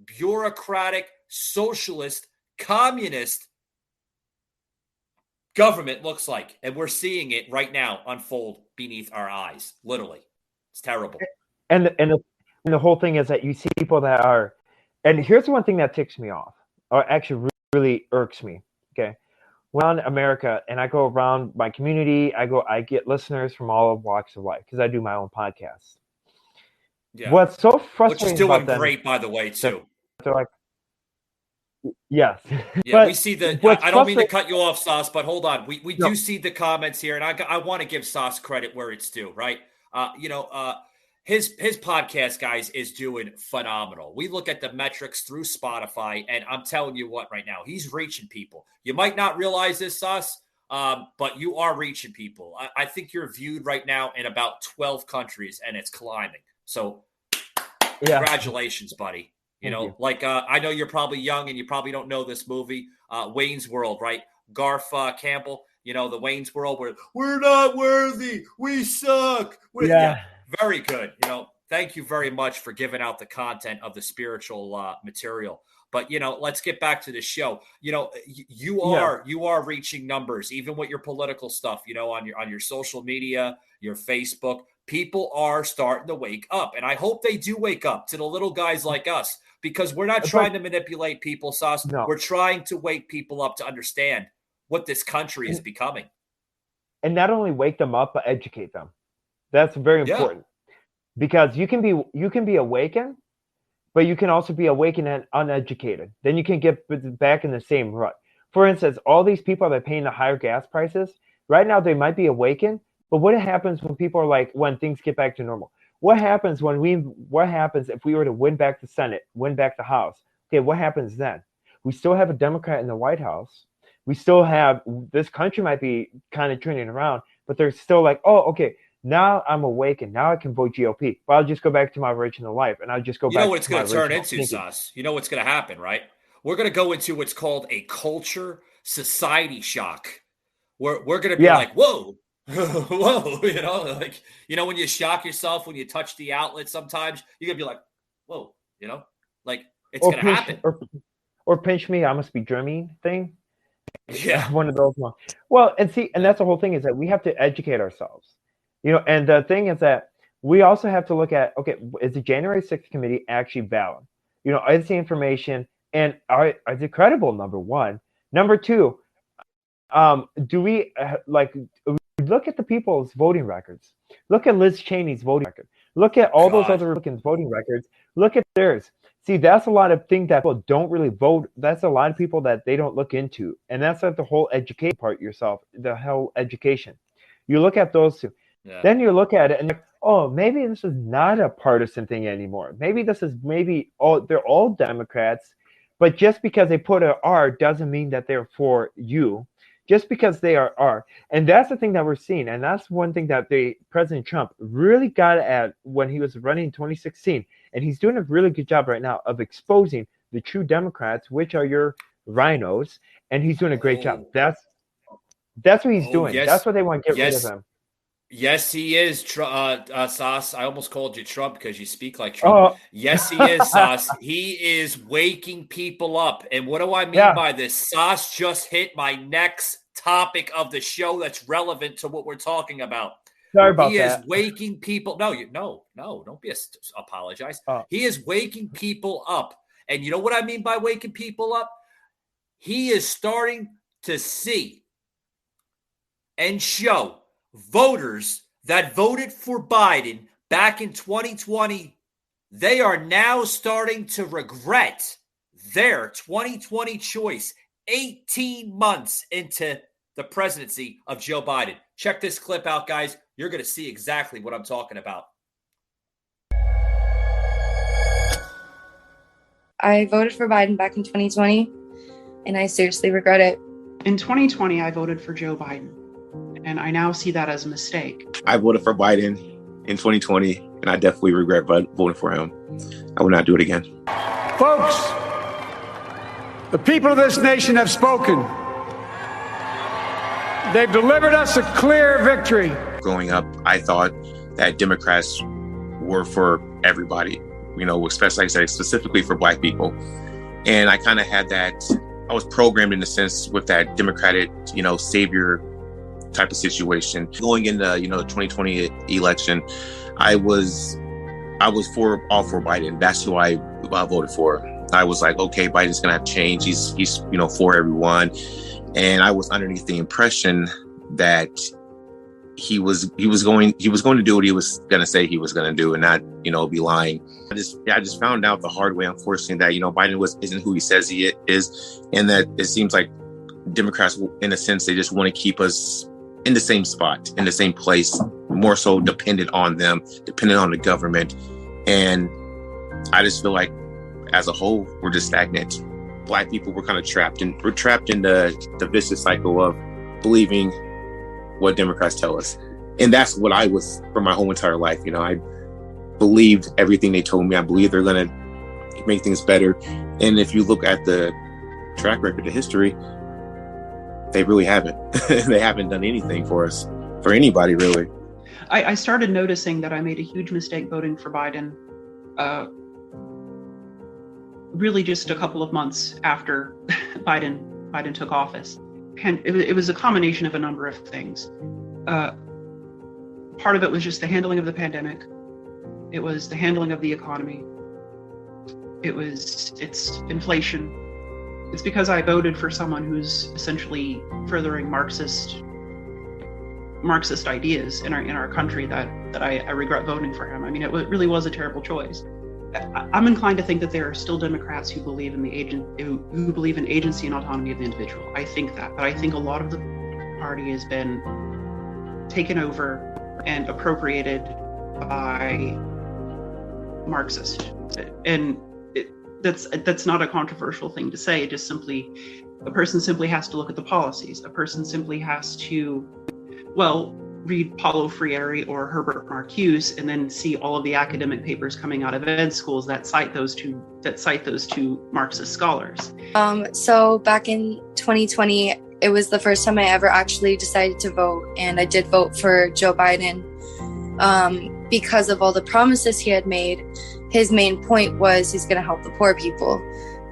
bureaucratic, socialist, communist government looks like. And we're seeing it right now unfold beneath our eyes. Literally. It's terrible. And the whole thing is that you see people that are, and here's one thing that ticks me off, or actually really irks me. Okay. When I'm in America and I go around my community, I get listeners from all walks of life because I do my own podcast. Yeah. What's so frustrating, which is doing about great, by the way, too. They're like, yes. Yeah, we see the. I don't mean to cut you off, Sas, but hold on. We do see the comments here, and I want to give Sas credit where it's due, right? His podcast, guys, is doing phenomenal. We look at the metrics through Spotify, and I'm telling you what, right now, he's reaching people. You might not realize this, Sas, but you are reaching people. I think you're viewed right now in about 12 countries, and it's climbing. So, congratulations, buddy. Like I know you're probably young and you probably don't know this movie, Wayne's World, right? Garth Campbell, the Wayne's World where we're not worthy, we suck. Yeah, very good. Thank you very much for giving out the content of the spiritual material. But let's get back to the show. You are reaching numbers, even with your political stuff. On your social media, your Facebook. People are starting to wake up, and I hope they do wake up to the little guys like us, because we're not trying to manipulate people, Sauce. No. We're trying to wake people up to understand what this country is becoming. And not only wake them up, but educate them. That's very important, because you can be awakened, but you can also be awakened and uneducated. Then you can get back in the same rut. For instance, all these people that are paying the higher gas prices, right now they might be awakened, but what happens when people are when things get back to normal? What happens if we were to win back the Senate, win back the House? Okay, what happens then? We still have a Democrat in the White House. We still have, this country might be kind of turning around, but they're still okay, now I'm awake and now I can vote GOP. But I'll just go back to my original life and I'll just go back to my original. You know what it's going to turn into, Sauce? You know what's going to happen, right? We're going to go into what's called a culture society shock. We're going to be whoa. Whoa, when you shock yourself when you touch the outlet, sometimes you're gonna be like, whoa, it's gonna happen. Or pinch me, I must be dreaming thing. Yeah, one of those ones. Well, and that's the whole thing, is that we have to educate ourselves. And the thing is that we also have to look at, okay, is the January 6th committee actually valid? Is the information and are they credible? Number one. Number two, do we look at the people's voting records. Look at Liz Cheney's voting record. Look at all those other Republicans' voting records. Look at theirs. See, that's a lot of things that people don't really vote. That's a lot of people that they don't look into. And that's the whole education part yourself, the whole education. You look at those two. Yeah. Then you look at it and maybe this is not a partisan thing anymore. Maybe this is they're all Democrats, but just because they put an R doesn't mean that they're for you. Just because they are. And that's the thing that we're seeing. And that's one thing that President Trump really got at when he was running in 2016. And he's doing a really good job right now of exposing the true Democrats, which are your rhinos. And he's doing a great job. That's what he's doing. Yes. That's what they want to get rid of him. Yes, he is, Sauce. I almost called you Trump because you speak like Trump. Yes, he is, Sauce. He is waking people up. And what do I mean by this? Sauce just hit my next topic of the show that's relevant to what we're talking about. Sorry about that. He is waking people. No, don't be apologize. He is waking people up. And you know what I mean by waking people up? He is starting to see and show voters that voted for Biden back in 2020, they are now starting to regret their 2020 choice 18 months into the presidency of Joe Biden. Check this clip out, guys. You're going to see exactly what I'm talking about. I voted for Biden back in 2020, and I seriously regret it. In 2020, I voted for Joe Biden. And I now see that as a mistake. I voted for Biden in 2020, and I definitely regret voting for him. I will not do it again. Folks, the people of this nation have spoken. They've delivered us a clear victory. Growing up, I thought that Democrats were for everybody, especially, like I said, specifically for Black people. And I kind of had that, I was programmed in a sense with that Democratic, savior type of situation. Going into, the 2020 election, I was all for Biden. That's who I voted for. I was like, okay, Biden's gonna have change. He's for everyone. And I was underneath the impression that he was going to do what he was gonna say he was gonna do, and not be lying. I just found out the hard way, unfortunately, that Biden isn't who he says he is, and that it seems like Democrats, in a sense, they just want to keep us in the same spot, in the same place, more so dependent on them, dependent on the government. And I just feel like as a whole, we're just stagnant. Black people were kind of trapped in the vicious cycle of believing what Democrats tell us. And that's what I was for my whole entire life. I believed everything they told me. I believed they're going to make things better. And if you look at the track record of history, they really haven't. They haven't done anything for us, for anybody, really. I started noticing that I made a huge mistake voting for Biden really just a couple of months after Biden took office. And it was a combination of a number of things. Part of it was just the handling of the pandemic. It was the handling of the economy. It's inflation. It's because I voted for someone who's essentially furthering Marxist ideas in our country that I regret voting for him. I mean, it really was a terrible choice. I'm inclined to think that there are still Democrats who believe in who believe in agency and autonomy of the individual. I think that, but I think a lot of the party has been taken over and appropriated by Marxists, and that's not a controversial thing to say. A person simply has to look at the policies. A person simply has to, read Paulo Freire or Herbert Marcuse, and then see all of the academic papers coming out of ed schools that cite those two Marxist scholars. So back in 2020, it was the first time I ever actually decided to vote, and I did vote for Joe Biden because of all the promises he had made. His main point was he's going to help the poor people,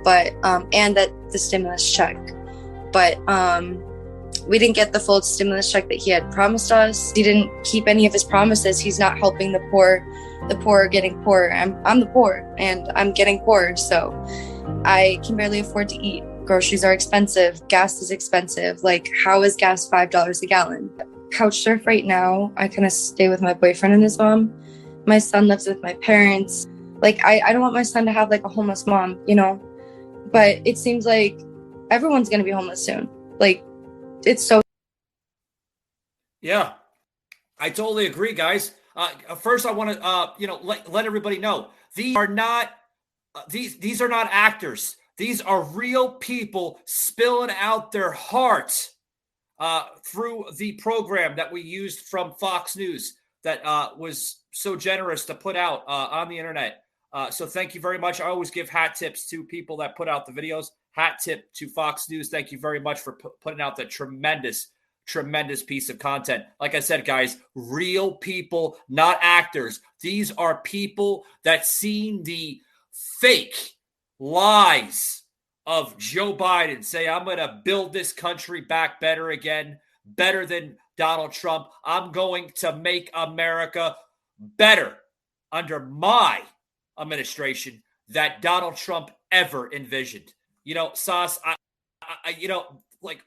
but and that the stimulus check. But we didn't get the full stimulus check that he had promised us. He didn't keep any of his promises. He's not helping the poor. The poor are getting poorer. I'm the poor, and I'm getting poorer. So I can barely afford to eat. Groceries are expensive. Gas is expensive. Like, how is gas $5 a gallon? Couch surf right now. I kind of stay with my boyfriend and his mom. My son lives with my parents. Like, I don't want my son to have like a homeless mom, but it seems like everyone's going to be homeless soon. Like, it's so. Yeah, I totally agree, guys. First, I want to, let everybody know these are not these are not actors. These are real people spilling out their hearts through the program that we used from Fox News that was so generous to put out on the internet. So thank you very much. I always give hat tips to people that put out the videos. Hat tip to Fox News. Thank you very much for putting out that tremendous piece of content. Like I said, guys, real people, not actors. These are people that seen the fake lies of Joe Biden say, I'm going to build this country back better again, better than Donald Trump. I'm going to make America better under my administration that Donald Trump ever envisioned. Sauce,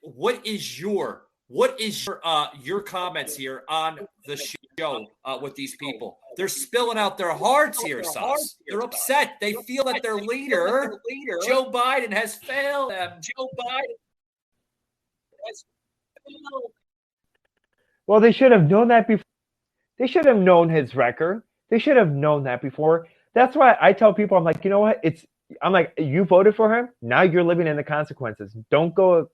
what is your comments here on the show with these people? They're spilling out their hearts here, Sauce. They're upset. They feel that their leader, Joe Biden, has failed them. Joe Biden has failed. Well, they should have known that before. They should have known his record. They should have known that before. That's why I tell people, I'm like, you know what? I'm like, you voted for him. Now you're living in the consequences. Don't go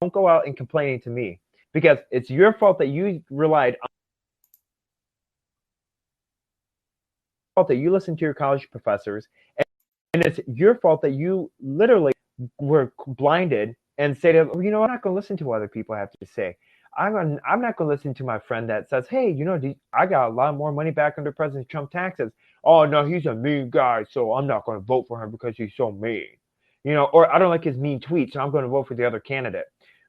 out and complaining to me, because it's your fault that you relied on, that you listened to your college professors, and it's your fault that you literally were blinded and said, I'm not going to listen to what other people have to say. I'm not going to listen to my friend that says, hey, I got a lot more money back under President Trump taxes. Oh, no, he's a mean guy, so I'm not going to vote for him because he's so mean. Or I don't like his mean tweets, so I'm going to vote for the other candidate.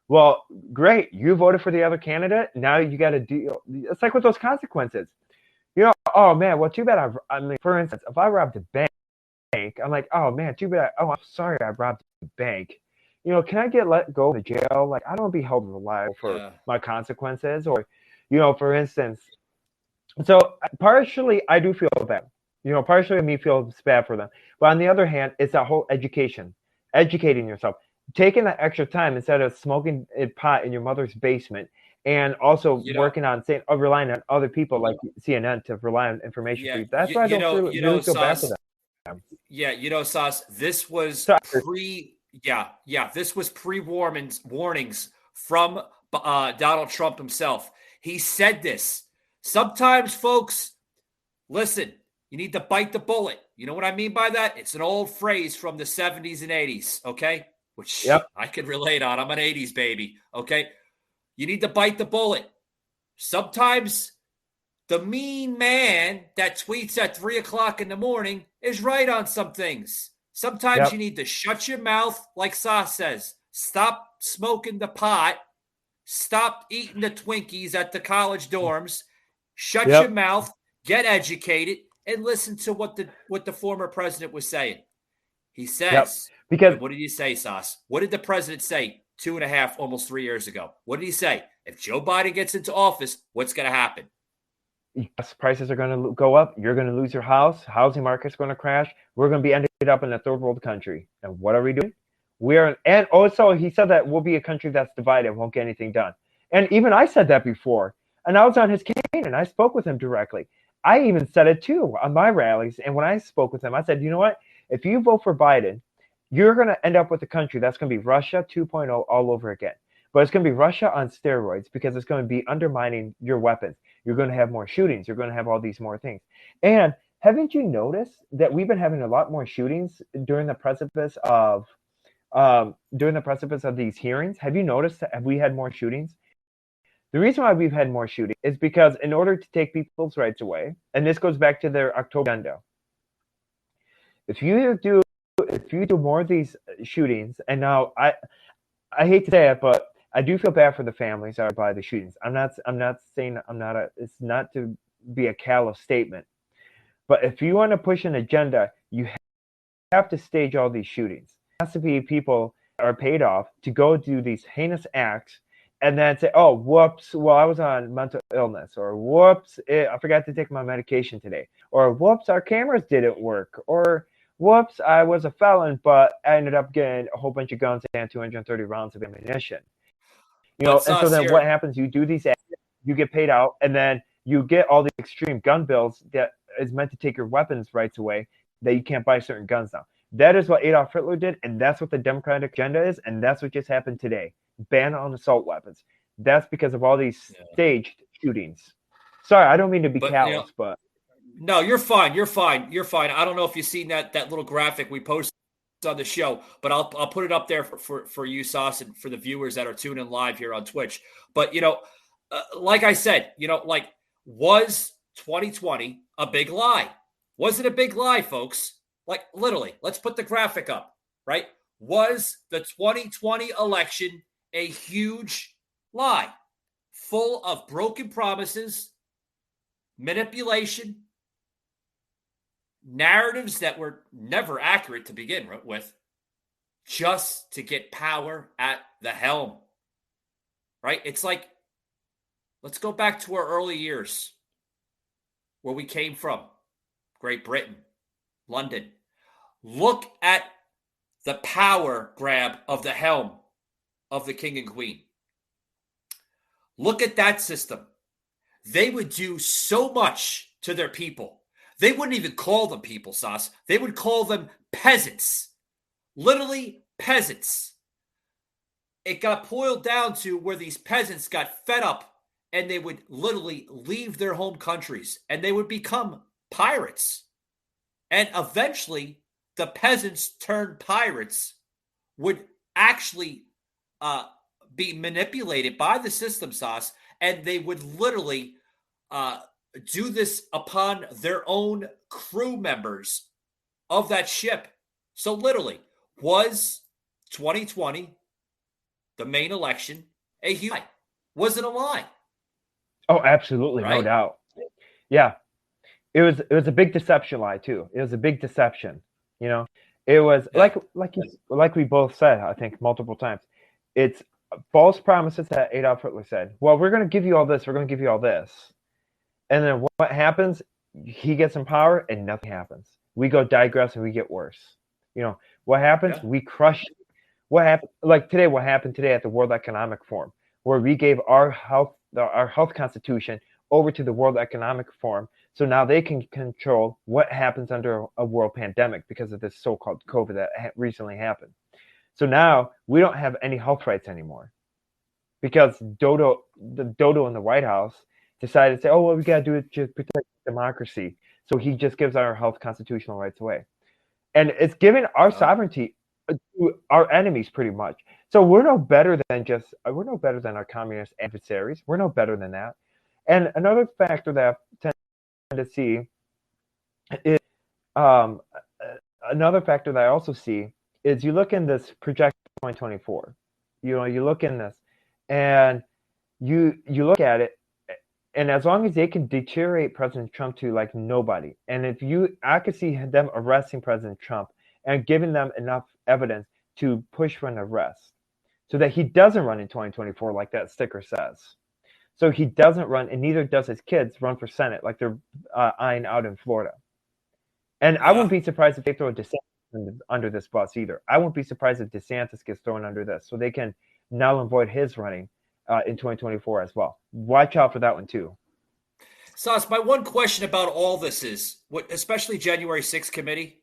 Well, great. You voted for the other candidate. Now you got to deal. It's like with those consequences. Oh, man, well, too bad. For instance, if I robbed a bank, I'm like, oh, man, too bad. Oh, I'm sorry I robbed a bank. Can I get let go to jail? Like, I don't want to be held liable for my consequences. Or, for instance, so partially I do feel bad. Partially me feels bad for them. But on the other hand, it's that whole educating yourself, taking that extra time instead of smoking a pot in your mother's basement, and also working on relying on other people like CNN to rely on information for you. That's why I don't really feel bad for them. Yeah, Sauce, this was this was pre-warnings from Donald Trump himself. He said this. Sometimes, folks, listen, You need to bite the bullet. You know what I mean by that? It's an old phrase from the 70s and 80s, okay? Which I could relate on. I'm an 80s baby, okay? You need to bite the bullet. Sometimes the mean man that tweets at 3 o'clock in the morning is right on some things. Sometimes you need to shut your mouth, like Sauce says. Stop smoking the pot. Stop eating the Twinkies at the college dorms. Shut your mouth. Get educated and listen to what the former president was saying. He says, because what did he say, Sauce? What did the president say 2.5, almost 3 years ago? What did he say? If Joe Biden gets into office, what's going to happen? Gas prices are going to go up. You're going to lose your house. Housing market's going to crash. We're going to be ended up in a third world country. And what are we doing? And also he said that we'll be a country that's divided, won't get anything done. And even I said that before. And I was on his campaign and I spoke with him directly. I even said it too on my rallies. And when I spoke with him, I said, you know what? If you vote for Biden, you're going to end up with a country that's going to be Russia 2.0 all over again. But it's going to be Russia on steroids because it's going to be undermining your weapons. You're going to have more shootings. You're going to have all these more things. And haven't you noticed that we've been having a lot more shootings during the precipice of these hearings? Have you noticed that we had more shootings? The reason why we've had more shootings is because in order to take people's rights away, and this goes back to their October agenda, if you do more of these shootings, and now I hate to say it, but I do feel bad for the families that are by the shootings. I'm not saying it's not to be a callous statement, but if you want to push an agenda, you have to stage all these shootings. It has to be people that are paid off to go do these heinous acts and then say, oh, whoops, well, I was on mental illness, or whoops, I forgot to take my medication today, or whoops, our cameras didn't work, or whoops, I was a felon, but I ended up getting a whole bunch of guns and 230 rounds of ammunition. You know, and so then what happens? You do these acts, you get paid out, and then you get all the extreme gun bills that is meant to take your weapons rights away, that you can't buy certain guns now. That is what Adolf Hitler did, and that's what the Democratic agenda is, and that's what just happened today. Ban on assault weapons. That's because of all these staged shootings. Sorry, I don't mean to be callous, but no, you're fine. You're fine. I don't know if you've seen that little graphic we posted on the show, but I'll put it up there for you, Sauce, and for the viewers that are tuning live here on Twitch. But like I said, was 2020 a big lie? Was it a big lie, folks? Like literally, let's put the graphic up, right? Was the 2020 election a huge lie, full of broken promises, manipulation, narratives that were never accurate to begin with, just to get power at the helm, right? It's like, let's go back to our early years, where we came from, Great Britain, London. Look at the power grab of the helm of the king and queen. Look at that system. They would do so much to their people. They wouldn't even call them people, Sauce. They would call them peasants. Literally peasants. It got boiled down to where these peasants got fed up and they would literally leave their home countries and they would become pirates. And eventually, the peasants turned pirates would actually be manipulated by the system, Sauce, and they would literally do this upon their own crew members of that ship. So literally, was 2020, the main election, a huge lie? Was it a lie? Oh, absolutely, right? No doubt. Yeah. It was a big deception lie too. It was a big deception. It was like we both said, I think multiple times. It's false promises that Adolf Hitler said. Well, we're going to give you all this. We're going to give you all this. And then what happens? He gets in power and nothing happens. We go digress and we get worse. What happens? Yeah. We crush. What happened? Like today, what happened today at the World Economic Forum, where we gave our health constitution over to the World Economic Forum. So now they can control what happens under a world pandemic because of this so-called COVID that recently happened. So now we don't have any health rights anymore because Dodo in the White House decided to say, oh, well, we got to do it to protect democracy. So he just gives our health constitutional rights away. And it's giving our sovereignty to our enemies pretty much. So we're no better than our communist adversaries. We're no better than that. And another factor that I tend to see is another factor that I also see is you look in this projection 2024. You look in this and you look at it, and as long as they can deteriorate President Trump to like nobody, and I could see them arresting President Trump and giving them enough evidence to push for an arrest so that he doesn't run in 2024 like that sticker says. So he doesn't run, and neither does his kids run for Senate like they're eyeing out in Florida. And I wouldn't be surprised if they throw DeSantis under this bus either. I wouldn't be surprised if DeSantis gets thrown under this so they can null and void his running in 2024 as well. Watch out for that one too. Sauce, my one question about all this is, especially January 6th committee,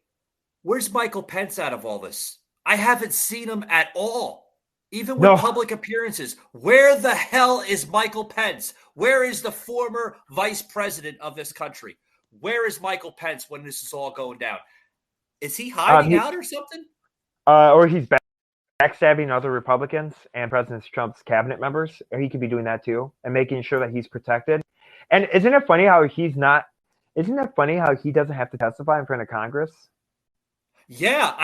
where's Michael Pence out of all this? I haven't seen him at all, even with public appearances. Where the hell is Michael Pence? Where is the former vice president of this country? Where is Michael Pence when this is all going down? Is he hiding out or something? Or he's backstabbing other Republicans and President Trump's cabinet members. Or he could be doing that too and making sure that he's protected. And isn't it funny how he doesn't have to testify in front of Congress? Yeah,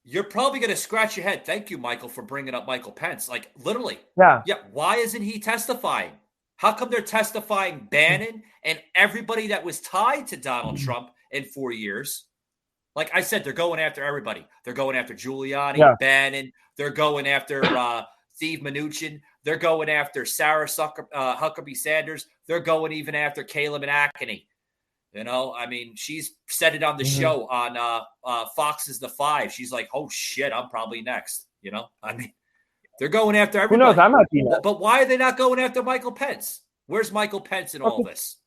you're probably going to scratch your head. Thank you, Michael, for bringing up Michael Pence. Like, literally. Yeah. Why isn't he testifying? How come they're testifying Bannon and everybody that was tied to Donald Trump in 4 years? Like I said, they're going after everybody. They're going after Giuliani, Bannon. They're going after Steve Mnuchin. They're going after Sarah Huckabee Sanders. They're going even after Kayla McEnany. You know, I mean, she's said it on the show on Fox's The Five. She's like, oh, shit, I'm probably next. You know, I mean, they're going after everybody. Who knows? I might be next. But why are they not going after Michael Pence? Where's Michael Pence in all this?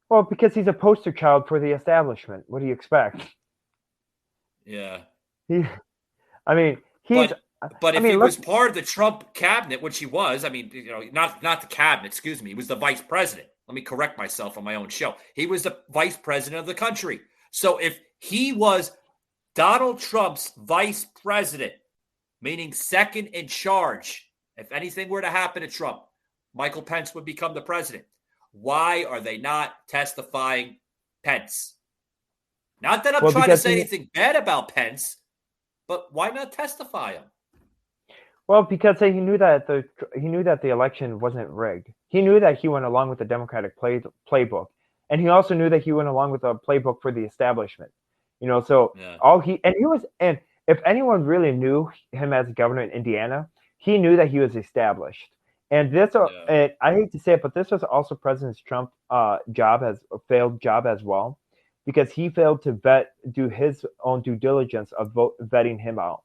Well, because he's a poster child for the establishment. What do you expect? Yeah. But if he was part of the Trump cabinet, which he was, I mean, you know, not the cabinet, excuse me, he was the vice president. Let me correct myself on my own show. He was the vice president of the country. So if he was Donald Trump's vice president, meaning second in charge, if anything were to happen to Trump, Michael Pence would become the president. Why are they not testifying Pence? Not that I'm trying to say anything bad about Pence, but why not testify him? Well, because he knew that the election wasn't rigged. He knew that he went along with the Democratic playbook, and he also knew that he went along with the playbook for the establishment. You know, so and if anyone really knew him as governor in Indiana, he knew that he was established. And this, and I hate to say it, but this was also President Trump's failed job as well, because he failed to do his own due diligence of vetting him out.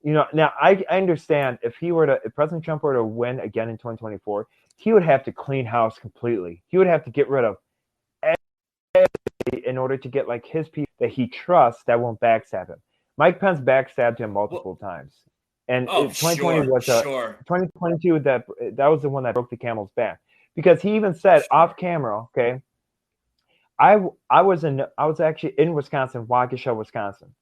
You know, now I understand if President Trump were to win again in 2024, he would have to clean house completely. He would have to get rid of everybody in order to get like his people that he trusts that won't backstab him. Mike Pence backstabbed him multiple times. And 2020 was 2022 that was the one that broke the camel's back, because he even said off camera, okay, I was actually in Wisconsin, Waukesha, Wisconsin,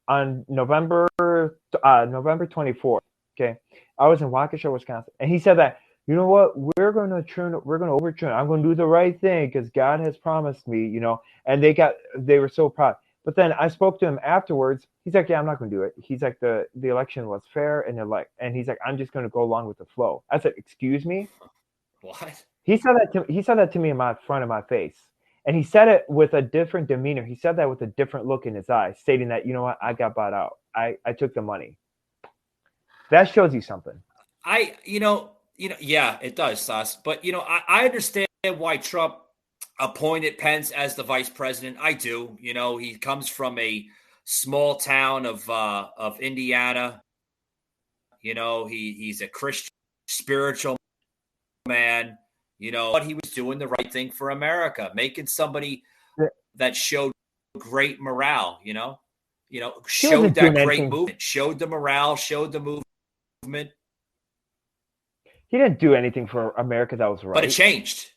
on November 24th. Okay, I was in Waukesha, Wisconsin, and he said that, you know what, we're going to overturn. I'm going to do the right thing because God has promised me, you know. And they were so proud. But then I spoke to him afterwards. He's like, yeah, I'm not going to do it. He's like, the election was fair and he's like, I'm just going to go along with the flow. I said, excuse me? What? He said that to me in front of my face. And he said it with a different demeanor. He said that with a different look in his eyes, stating that, you know what, I got bought out. I took the money. That shows you something. Yeah, it does, Sas. But, you know, I understand why Trump appointed Pence as the vice president. I do. You know, he comes from a small town of Indiana. You know, he's a Christian, spiritual man. You know, but he was doing the right thing for America, making somebody that showed great morale, showed that great movement, showed the morale, showed the movement. He didn't do anything for America that was right. But it changed.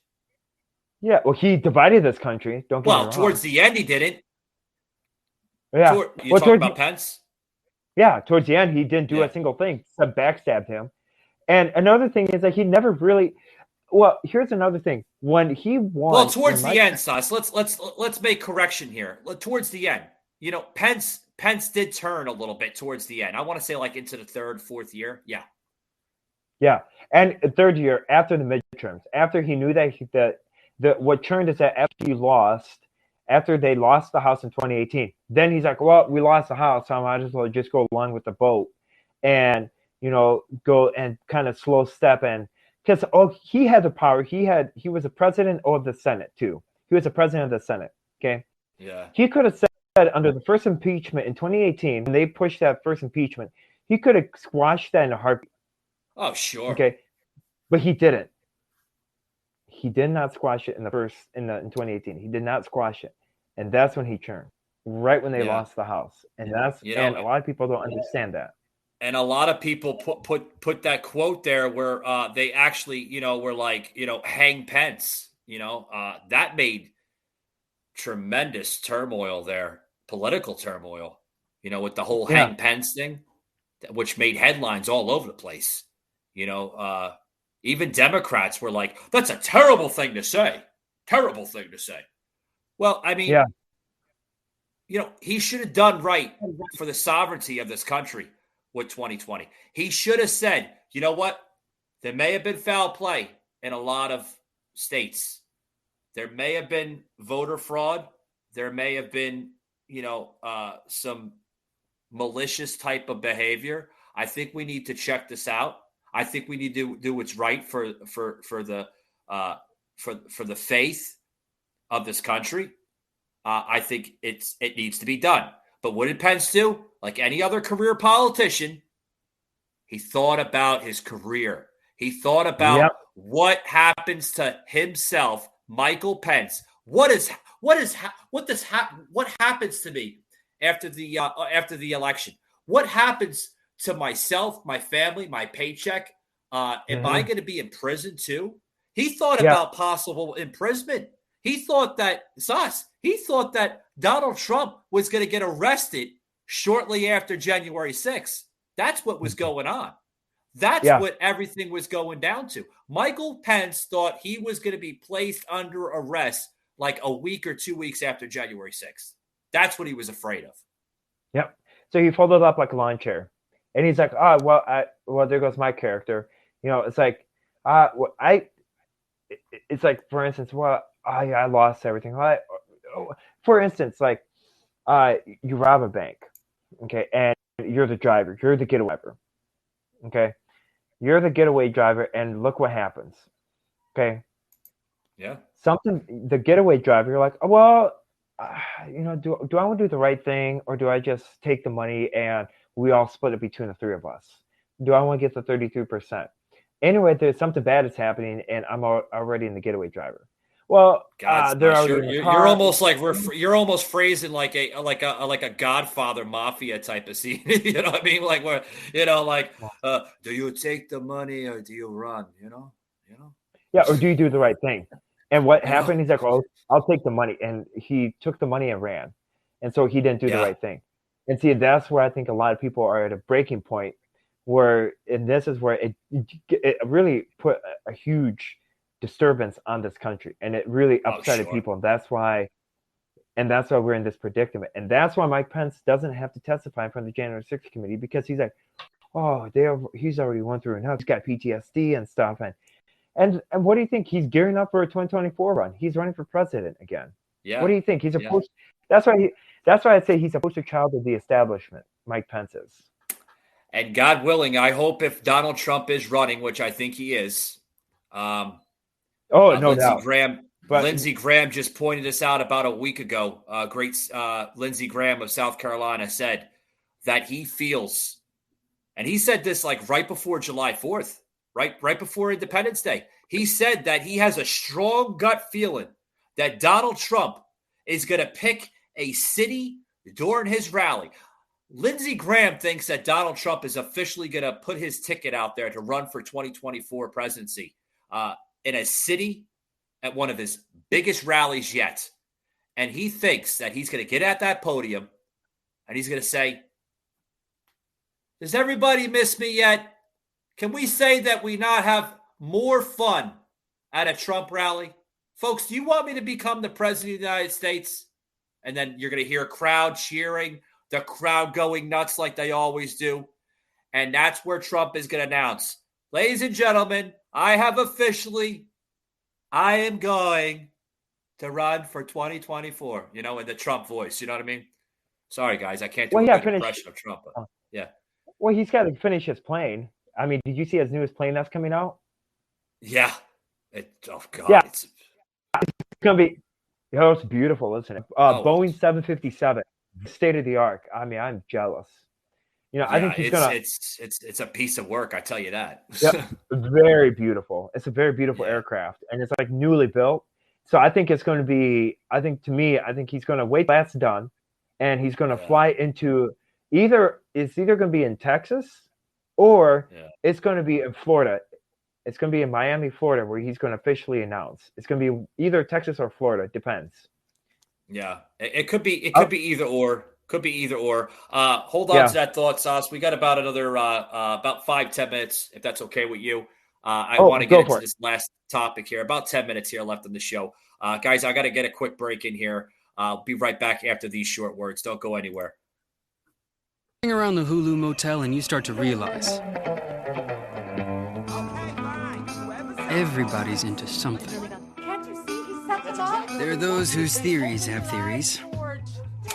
Yeah, well, he divided this country. Don't get me wrong. Towards the end, he didn't. Yeah. You talking about Pence? Yeah, towards the end, he didn't do Yeah. a single thing except backstab him. And another thing is that he never really. Well, here's another thing. When he won, Well, towards the end, Sus, let's make correction here. Towards the end, you know, Pence did turn a little bit towards the end. I want to say like into the third, fourth year. Yeah. Yeah, and third year after the midterms, after he knew that what turned is that after they lost the House in 2018, then he's like, well, we lost the House, so I might as well just go along with the vote, and go and kind of slow step in. Because he had the power. He was a president of the Senate too. He was a president of the Senate. Okay. Yeah. He could have said under the first impeachment in 2018, when they pushed that first impeachment, he could have squashed that in a heartbeat. Oh, sure. Okay. But he didn't. He did not squash it in 2018. He did not squash it, and that's when he turned. Right when they lost the House, and and a lot of people don't understand that. And a lot of people put that quote there where they actually, were like, hang Pence. That made tremendous turmoil there, political turmoil, with the whole hang Pence thing, which made headlines all over the place. Even Democrats were like, that's a terrible thing to say. Terrible thing to say. Well, I mean, he should have done right for the sovereignty of this country. With 2020, he should have said, you know what? There may have been foul play in a lot of states. There may have been voter fraud. There may have been, some malicious type of behavior. I think we need to check this out. I think we need to do what's right for the faith of this country. I think it needs to be done. But what did Pence do? Like any other career politician, he thought about his career. He thought about what happens to himself, Michael Pence. What happens to me after the election? What happens to myself, my family, my paycheck? Am I going to be in prison too? He thought about possible imprisonment. He thought that Donald Trump was going to get arrested shortly after January 6th. That's what was going on. That's what everything was going down to. Michael Pence thought he was going to be placed under arrest like a week or 2 weeks after January 6th. That's what he was afraid of. Yep. So he folded up like a lawn chair. And he's like, well, there goes my character. It's like, it's like, for instance, I lost everything. For instance, like, you rob a bank, okay, and you're the driver. You're the getaway driver, okay? You're the getaway driver, and look what happens, okay? Yeah. The getaway driver, you're like, do I want to do the right thing, or do I just take the money and we all split it between the three of us? Do I want to get the 33%? Anyway, there's something bad is happening, and I'm already in the getaway driver. Well, you're almost like you're almost phrasing like a Godfather mafia type of scene. You know what I mean? Like where do you take the money or do you run? Yeah, or do you do the right thing? And what happened? He's like, "Oh, I'll take the money," and he took the money and ran, and so he didn't do the right thing. And see, that's where I think a lot of people are at a breaking point, and this is where it really put a huge disturbance on this country, and it really upsetted people, and that's why we're in this predicament, and that's why Mike Pence doesn't have to testify in front of the January 6th committee, because he's like, he's already went through enough. He's got PTSD and stuff, and what do you think? He's gearing up for a 2024 run. He's running for president again. Yeah. What do you think? He's that's why I say he's a poster child of the establishment. Mike Pence is. And God willing, I hope if Donald Trump is running, which I think he is. No doubt. Lindsey Graham just pointed this out about a week ago. Great Lindsey Graham of South Carolina said that he feels, and he said this like right before July 4th, right before Independence Day. He said that he has a strong gut feeling that Donald Trump is going to pick a city during his rally. Lindsey Graham thinks that Donald Trump is officially going to put his ticket out there to run for 2024 presidency in a city at one of his biggest rallies yet. And he thinks that he's going to get at that podium and he's going to say, does everybody miss me yet? Can we say that we not have more fun at a Trump rally? Folks, do you want me to become the president of the United States? And then you're going to hear a crowd cheering, the crowd going nuts like they always do. And that's where Trump is going to announce, ladies and gentlemen, I am going to run for 2024, in the Trump voice. You know what I mean? Sorry, guys. I can't do a good impression of Trump. But yeah. Well, he's got to finish his plane. I mean, did you see his newest plane that's coming out? Yeah. Oh, God. Yeah. It's going to be, it's beautiful, isn't it? Boeing 757, state of the art. I mean, I'm jealous. I think he's going to. It's a piece of work, I tell you that. Yep. Very beautiful. It's a very beautiful aircraft, and it's like newly built. So I think it's going to be, I think he's going to wait till that's done, and he's going to fly into it's either going to be in Texas or it's going to be in Florida. It's going to be in Miami, Florida, where he's going to officially announce. It's going to be either Texas or Florida. Depends. Yeah, it could be either or. Could be either or. Hold on to that thought, Sauce. We got about another about 5-10 minutes, if that's okay with you. I want to get into this last topic here. About 10 minutes here left on the show. Guys, I got to get a quick break in here. I'll be right back after these short words. Don't go anywhere. Around the Hulu Motel and you start to realize everybody's into something. Can't you see he sets them up? There are those whose theories have theories.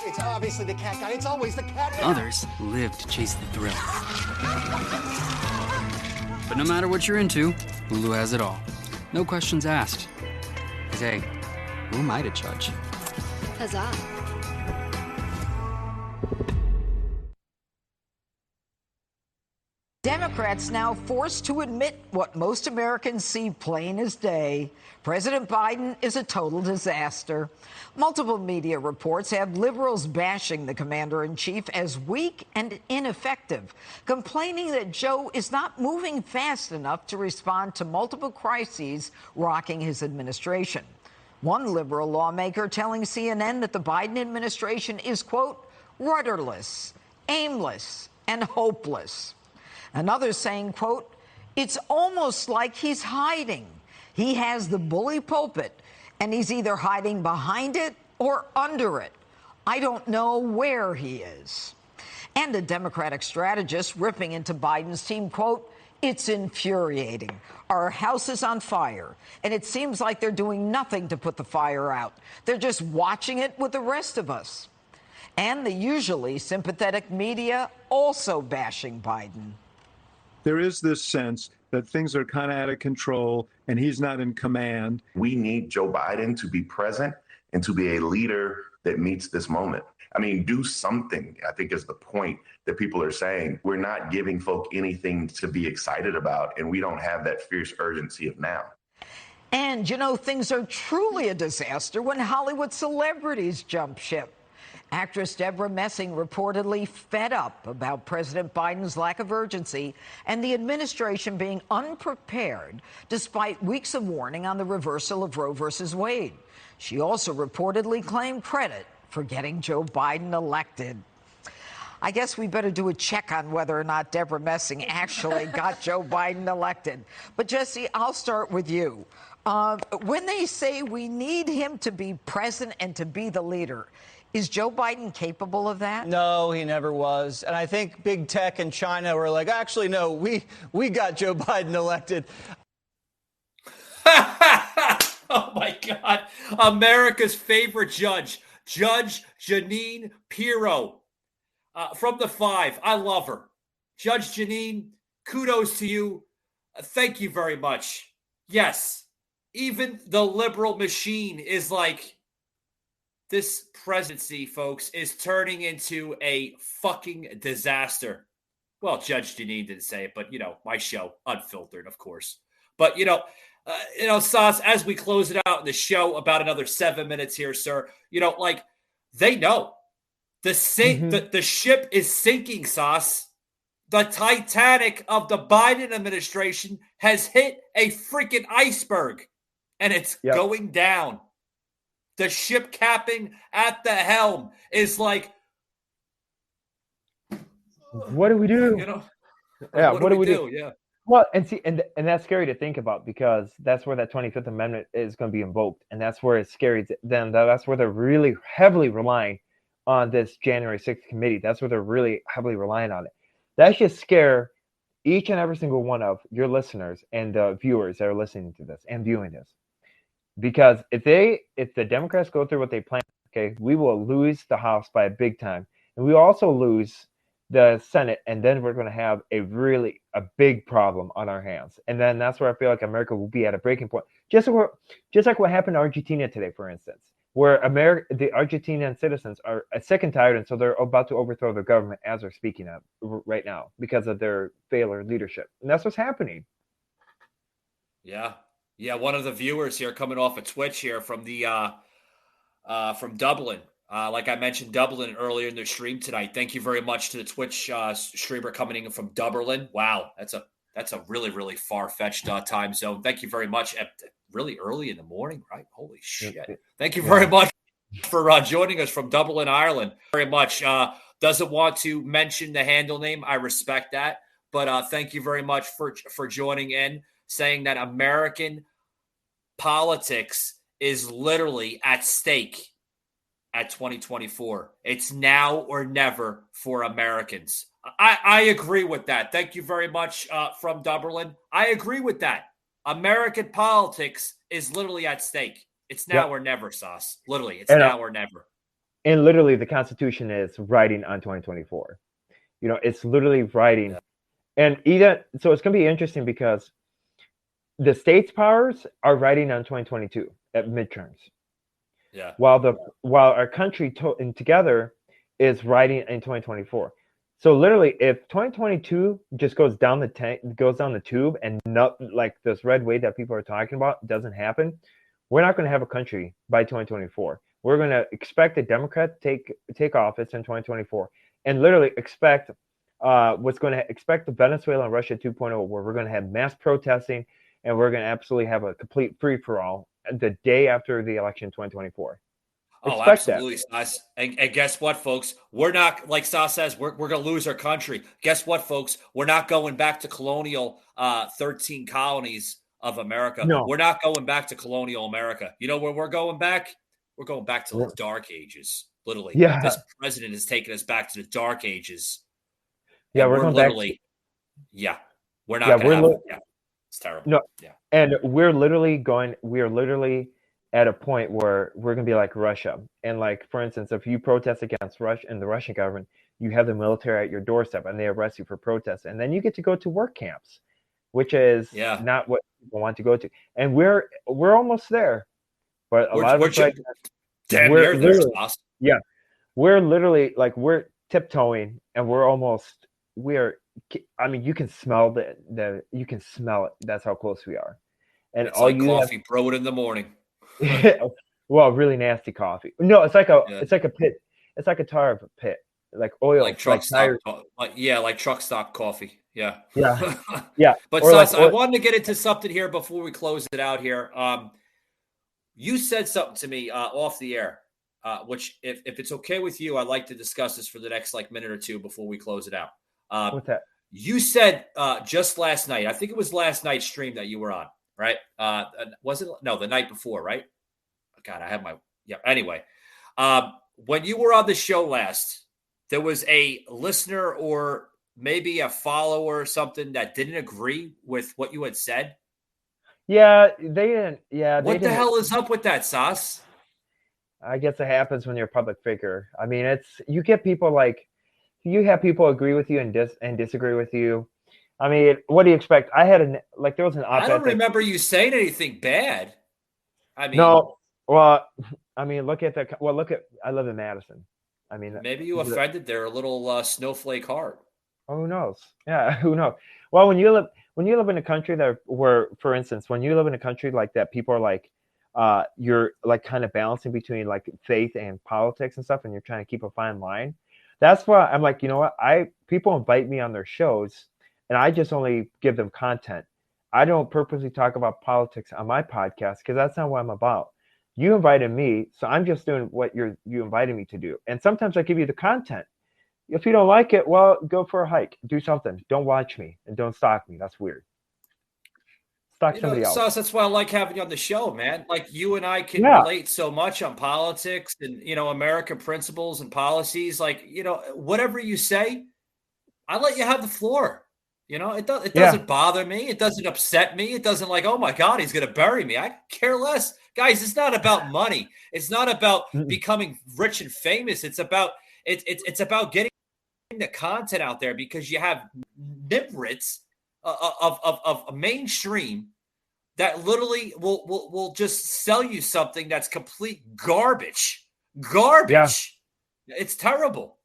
It's obviously the cat guy. It's always the cat guy. Others live to chase the thrill. But no matter what you're into, Hulu has it all. No questions asked. 'Cause hey, who am I to judge? Huzzah. Democrats now forced to admit what most Americans see plain as day. President Biden is a total disaster. Multiple media reports have liberals bashing the commander-in-chief as weak and ineffective, complaining that Joe is not moving fast enough to respond to multiple crises rocking his administration. One liberal lawmaker telling CNN that the Biden administration is, quote, rudderless, aimless, and hopeless. Another saying, quote, it's almost like he's hiding. He has the bully pulpit, and he's either hiding behind it or under it. I don't know where he is. And a Democratic strategist ripping into Biden's team, quote, it's infuriating. Our house is on fire, and it seems like they're doing nothing to put the fire out. They're just watching it with the rest of us. And the usually sympathetic media also bashing Biden. There is this sense that things are kind of out of control and he's not in command. We need Joe Biden to be present and to be a leader that meets this moment. I mean, do something, I think, is the point that people are saying. We're not giving folk anything to be excited about, and we don't have that fierce urgency of now. And, things are truly a disaster when Hollywood celebrities jump ship. Actress Deborah Messing reportedly fed up about President Biden's lack of urgency and the administration being unprepared despite weeks of warning on the reversal of Roe versus Wade. She also reportedly claimed credit for getting Joe Biden elected. I guess we better do a check on whether or not Deborah Messing actually got Joe Biden elected. But, Jesse, I'll start with you. When they say we need him to be present and to be the leader, is Joe Biden capable of that? No, he never was. And I think big tech and China were like, actually, no, we got Joe Biden elected. Oh, my God. America's favorite judge, Judge Jeanine Pirro from The Five. I love her. Judge Jeanine, kudos to you. Thank you very much. Yes, even the liberal machine is like, this presidency, folks, is turning into a fucking disaster. Well, Judge Jeanine didn't say it, but, my show, unfiltered, of course. But, Sauce, as we close it out in the show, about another 7 minutes here, sir, they know. The ship is sinking, Sauce. The Titanic of the Biden administration has hit a freaking iceberg. and it's going down. The ship capping at the helm is like, what do we do? You know, yeah, what do we do? Yeah. Well, and see, and that's scary to think about, because that's where that 25th Amendment is going to be invoked, and that's where it's scary. Then that's where they're really heavily relying on this January 6th committee. That's where they're really heavily relying on it. That should scare each and every single one of your listeners and viewers that are listening to this and viewing this, because if the Democrats go through what they plan, okay, we will lose the House by a big time, and we also lose the Senate, and then we're going to have a big problem on our hands. And then that's where I feel like America will be at a breaking point. Just like what happened to Argentina today, for instance, where the Argentinian citizens are sick and tired, and so they're about to overthrow their government as they're speaking of right now because of their failure leadership. And that's what's happening. Yeah. Yeah. One of the viewers here coming off of Twitch here from from Dublin. Like I mentioned, Dublin earlier in the stream tonight. Thank you very much to the Twitch streamer coming in from Dublin. Wow, that's a really, really far-fetched time zone. Thank you very much. Really early in the morning, right? Holy shit. Thank you very much for joining us from Dublin, Ireland. Very much. Doesn't want to mention the handle name. I respect that. But thank you very much for joining in, saying that American politics is literally at stake at 2024. It's now or never for Americans. I agree with that. Thank you very much from Dublin. I agree with that. American politics is literally at stake. It's now or never, Sauce. Literally, it's now or never. And literally, the Constitution is writing on 2024. You know, it's literally writing. Yeah. And so it's going to be interesting because the states' powers are writing on 2022 at midterms. Yeah. While our country together is writing in 2024. So literally, if 2022 just goes down the tube, and not like this red wave that people are talking about doesn't happen, we're not going to have a country by 2024. We're going to expect a Democrat to take office in 2024, and literally expect expect the Venezuela and Russia 2.0, where we're going to have mass protesting, and we're going to absolutely have a complete free for all the day after the election in 2024. Oh, absolutely, Sauce. And guess what, folks? We're not, like Sauce says, we're going to lose our country. Guess what, folks? We're not going back to colonial 13 colonies of America. No. We're not going back to colonial America. You know where we're going back? We're going back to the dark ages, literally. Yeah. This president is taking us back to the dark ages. Yeah, we're going literally, back. Yeah, we're not going to have it's terrible. No, yeah. And we are literally at a point where we're going to be like Russia. And like, for instance, if you protest against Russia and the Russian government, you have the military at your doorstep and they arrest you for protest. And then you get to go to work camps, which is not what people want to go to. And we're almost there. But a lot of us, like, we're literally like, we're tiptoeing, and you can smell you can smell it. That's how close we are. And it's like coffee brewed in the morning. Well, really nasty coffee. No, it's like a pit. It's like a tar of a pit, like oil, like truck stock, like truck stop coffee. Yeah. Yeah. But Sauce, I wanted to get into something here before we close it out here. You said something to me off the air, which if it's okay with you, I'd like to discuss this for the next minute or two before we close it out. What's that? You said just last night, I think it was last night's stream that you were on, right? Was it? No, the night before, right? God, I have anyway. When you were on the show last, there was a listener or maybe a follower or something that didn't agree with what you had said. Yeah, they didn't. Yeah. What the hell is up with that, Sauce? I guess it happens when you're a public figure. I mean, you get people you have people agree with you and disagree with you. I mean, what do you expect? There was an op-ed. I don't remember you saying anything bad. I mean, no. Well, I mean, I live in Madison. I mean, maybe you offended their little snowflake heart. Oh, who knows? Yeah, who knows? Well, when you live in a country for instance, when you live in a country like that, people are like, you're like kind of balancing between like faith and politics and stuff, and you're trying to keep a fine line. That's why I'm like, you know what? People invite me on their shows, and I just only give them content. I don't purposely talk about politics on my podcast because that's not what I'm about. You invited me, so I'm just doing what you invited me to do. And sometimes I give you the content. If you don't like it, well, go for a hike. Do something. Don't watch me and don't stalk me. That's weird. Stalk somebody else. Sauce, that's why I like having you on the show, man. Like, you and I can relate so much on politics and, American principles and policies. Like, whatever you say, I let you have the floor. It doesn't bother me. It doesn't upset me. It doesn't like, oh my God, he's going to bury me. I care less. Guys, it's not about money. It's not about becoming rich and famous. It's about getting the content out there, because you have nitwits of mainstream that literally will just sell you something that's complete garbage. Yeah. It's terrible.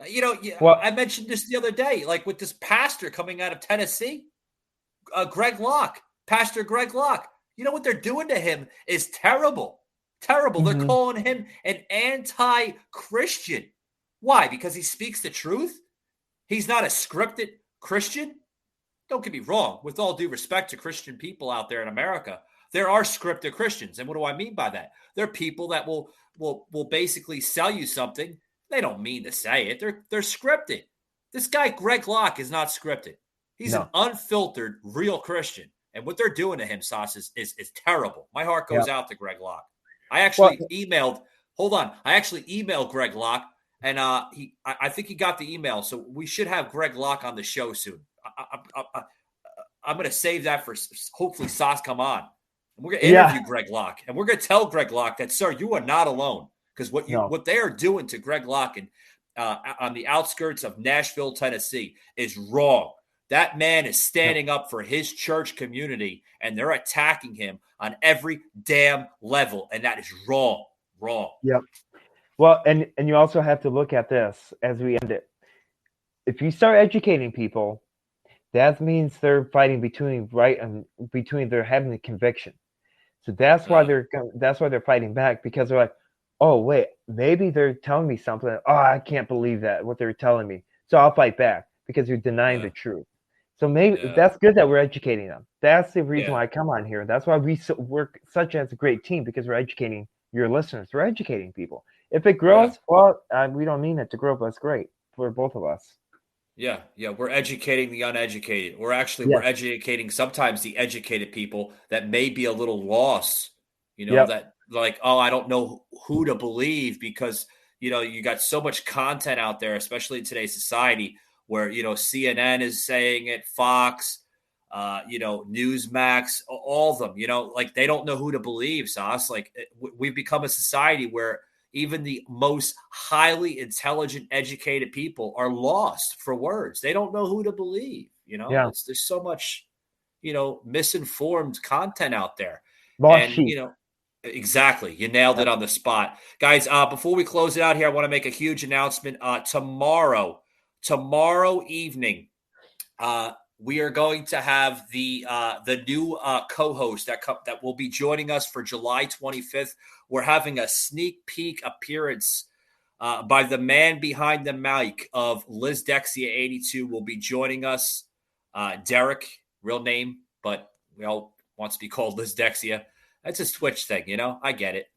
I mentioned this the other day, like with this pastor coming out of Tennessee, Greg Locke, Pastor Greg Locke. You know what they're doing to him is terrible. Terrible. They're calling him an anti-Christian. Why? Because he speaks the truth? He's not a scripted Christian? Don't get me wrong. With all due respect to Christian people out there in America, there are scripted Christians. And what do I mean by that? They're people that will basically sell you something. They don't mean to say it. They're scripted. This guy, Greg Locke, is not scripted. He's an unfiltered, real Christian. And what they're doing to him, Sauce, is terrible. My heart goes out to Greg Locke. I actually emailed Greg Locke, and I think he got the email. So we should have Greg Locke on the show soon. I'm going to save that for hopefully Sauce come on. And we're going to interview Greg Locke, and we're going to tell Greg Locke that, sir, you are not alone. Because what they are doing to Greg Locke and on the outskirts of Nashville, Tennessee, is wrong. That man is standing up for his church community, and they're attacking him on every damn level, and that is wrong. Wrong. Yep. Well, and you also have to look at this as we end it. If you start educating people, that means they're fighting between right and between their having the conviction. So that's why they're fighting back, because they're like, oh, wait, maybe they're telling me something. Oh, I can't believe that, what they're telling me. So I'll fight back because you're denying the truth. So maybe that's good that we're educating them. That's the reason why I come on here. That's why we work such as a great team, because we're educating your listeners. We're educating people. If it grows, well, we don't mean it to grow, but it's great for both of us. Yeah. We're educating the uneducated. We're educating sometimes the educated people that may be a little lost, that like, oh, I don't know who to believe, because, you got so much content out there, especially in today's society, where, CNN is saying it, Fox, Newsmax, all of them, like they don't know who to believe, Sauce. Like we've become a society where even the most highly intelligent, educated people are lost for words. They don't know who to believe, There's so much, misinformed content out there. Exactly. You nailed it on the spot. Guys, before we close it out here, I want to make a huge announcement. Tomorrow evening, we are going to have the new co-host that will be joining us for July 25th. We're having a sneak peek appearance by the man behind the mic of Liz Dexia 82 will be joining us. Derek, real name, but we all wants to be called Liz Dexia. That's his Twitch thing, I get it.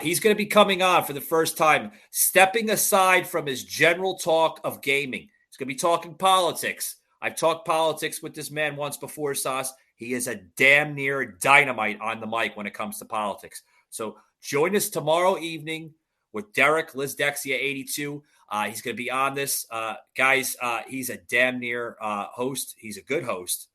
He's going to be coming on for the first time, stepping aside from his general talk of gaming. He's going to be talking politics. I've talked politics with this man once before, Sauce. He is a damn near dynamite on the mic when it comes to politics. So join us tomorrow evening with Derek, Liz Dexia 82. He's going to be on this. Guys, he's a damn near host. He's a good host.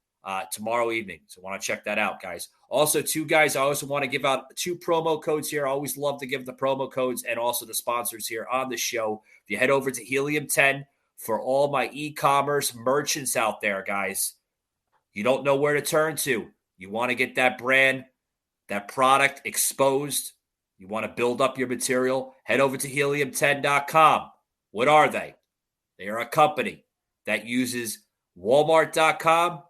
Tomorrow evening. So want to check that out, guys. Also, I also want to give out 2 promo codes here. I always love to give the promo codes and also the sponsors here on the show. If you head over to Helium 10 for all my e-commerce merchants out there, guys, you don't know where to turn to. You want to get that brand, that product exposed. You want to build up your material. Head over to helium10.com. What are they? They are a company that uses Walmart.com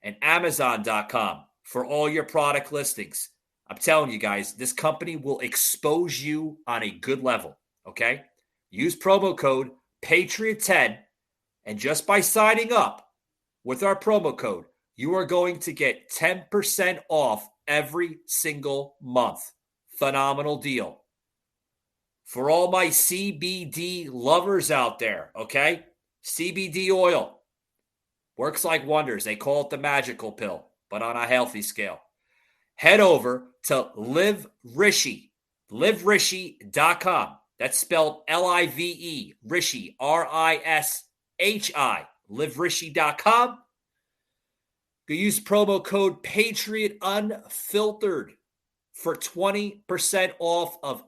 and Amazon.com for all your product listings. I'm telling you guys, this company will expose you on a good level, okay? Use promo code Patriot10, and just by signing up with our promo code, you are going to get 10% off every single month. Phenomenal deal. For all my CBD lovers out there, okay? CBD oil works like wonders. They call it the magical pill, but on a healthy scale. Head over to liverishi.com. That's spelled L-I-V-E, Rishi, R-I-S-H-I, liverishi.com. You use promo code Patriot Unfiltered for 20% off of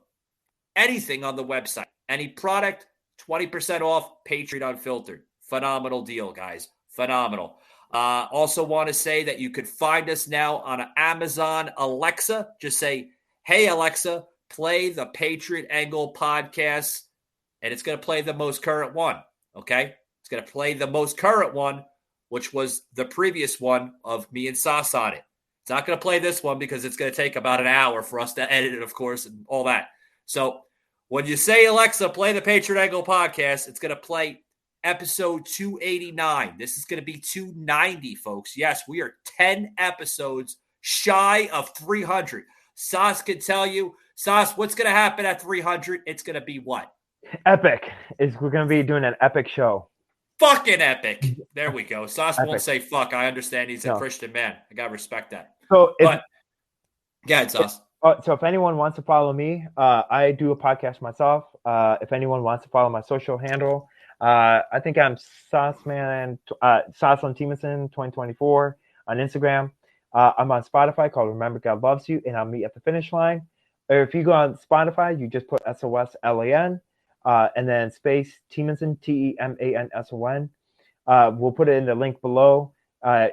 anything on the website. Any product, 20% off, Patriot Unfiltered. Phenomenal deal, guys. Phenomenal. Also want to say that you could find us now on Amazon Alexa. Just say, hey, Alexa, play the Patriot Angle podcast, and it's going to play the most current one, okay? It's going to play the most current one, which was the previous one of me and Sauce on it. It's not going to play this one because it's going to take about an hour for us to edit it, of course, and all that. So when you say, Alexa, play the Patriot Angle podcast, it's going to play episode 289. This is going to be 290, folks. Yes, we are 10 episodes shy of 300. Sauce can tell you, Sauce, what's going to happen at 300? It's going to be what? Epic. We're going to be doing an epic show. Fucking epic. There we go. Sauce won't say fuck. I understand he's a Christian man. I got to respect that. So, go ahead, Sauce. So if anyone wants to follow me, I do a podcast myself. If anyone wants to follow my social handle, I think I'm Sauceman, Sauceland Teemanson 2024 on Instagram. I'm on Spotify called Remember God Loves You, and I'll meet at the finish line. Or if you go on Spotify, you just put SOSLAN and then space Teemanson, TEMANSON. We'll put it in the link below.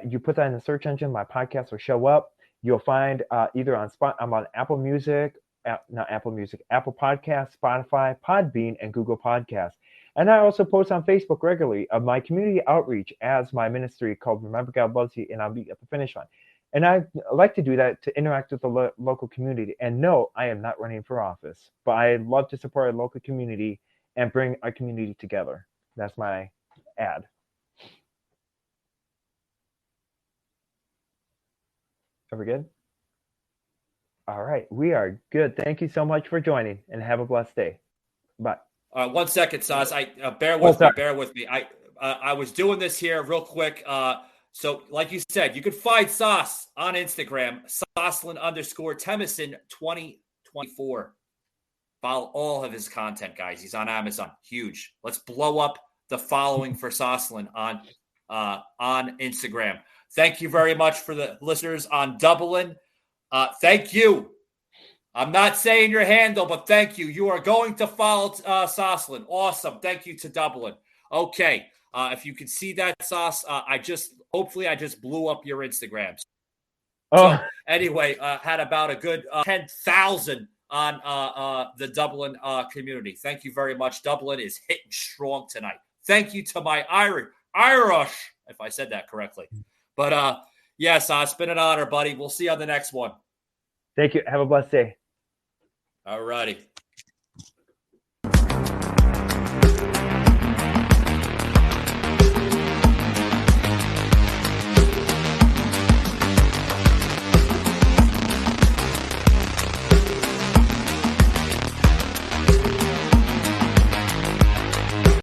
You put that in the search engine, my podcast will show up. You'll find either on I'm on Apple Music, Apple Podcasts, Spotify, Podbean, and Google Podcasts. And I also post on Facebook regularly of my community outreach as my ministry called Remember God Loves You, and I'll meet at the finish line. And I like to do that to interact with the local community. And no, I am not running for office, but I love to support our local community and bring our community together. That's my ad. Are we good? All right, we are good. Thank you so much for joining, and have a blessed day. Bye. 1 second, Sauce. Bear with me. I was doing this here real quick. So, like you said, you can find Sauce on Instagram, Sauceland_Teemanson 2024. Follow all of his content, guys. He's on Amazon. Huge. Let's blow up the following for Sauceland on Instagram. Thank you very much for the listeners on Dublin. Thank you. I'm not saying your handle, but thank you. You are going to follow Sauceland. Awesome. Thank you to Dublin. Okay. If you can see that, Sauce, hopefully I just blew up your Instagram. So anyway, had about a good 10,000 on the Dublin community. Thank you very much. Dublin is hitting strong tonight. Thank you to my Irish, if I said that correctly. But yes, it's been an honor, buddy. We'll see you on the next one. Thank you. Have a blessed day. All righty.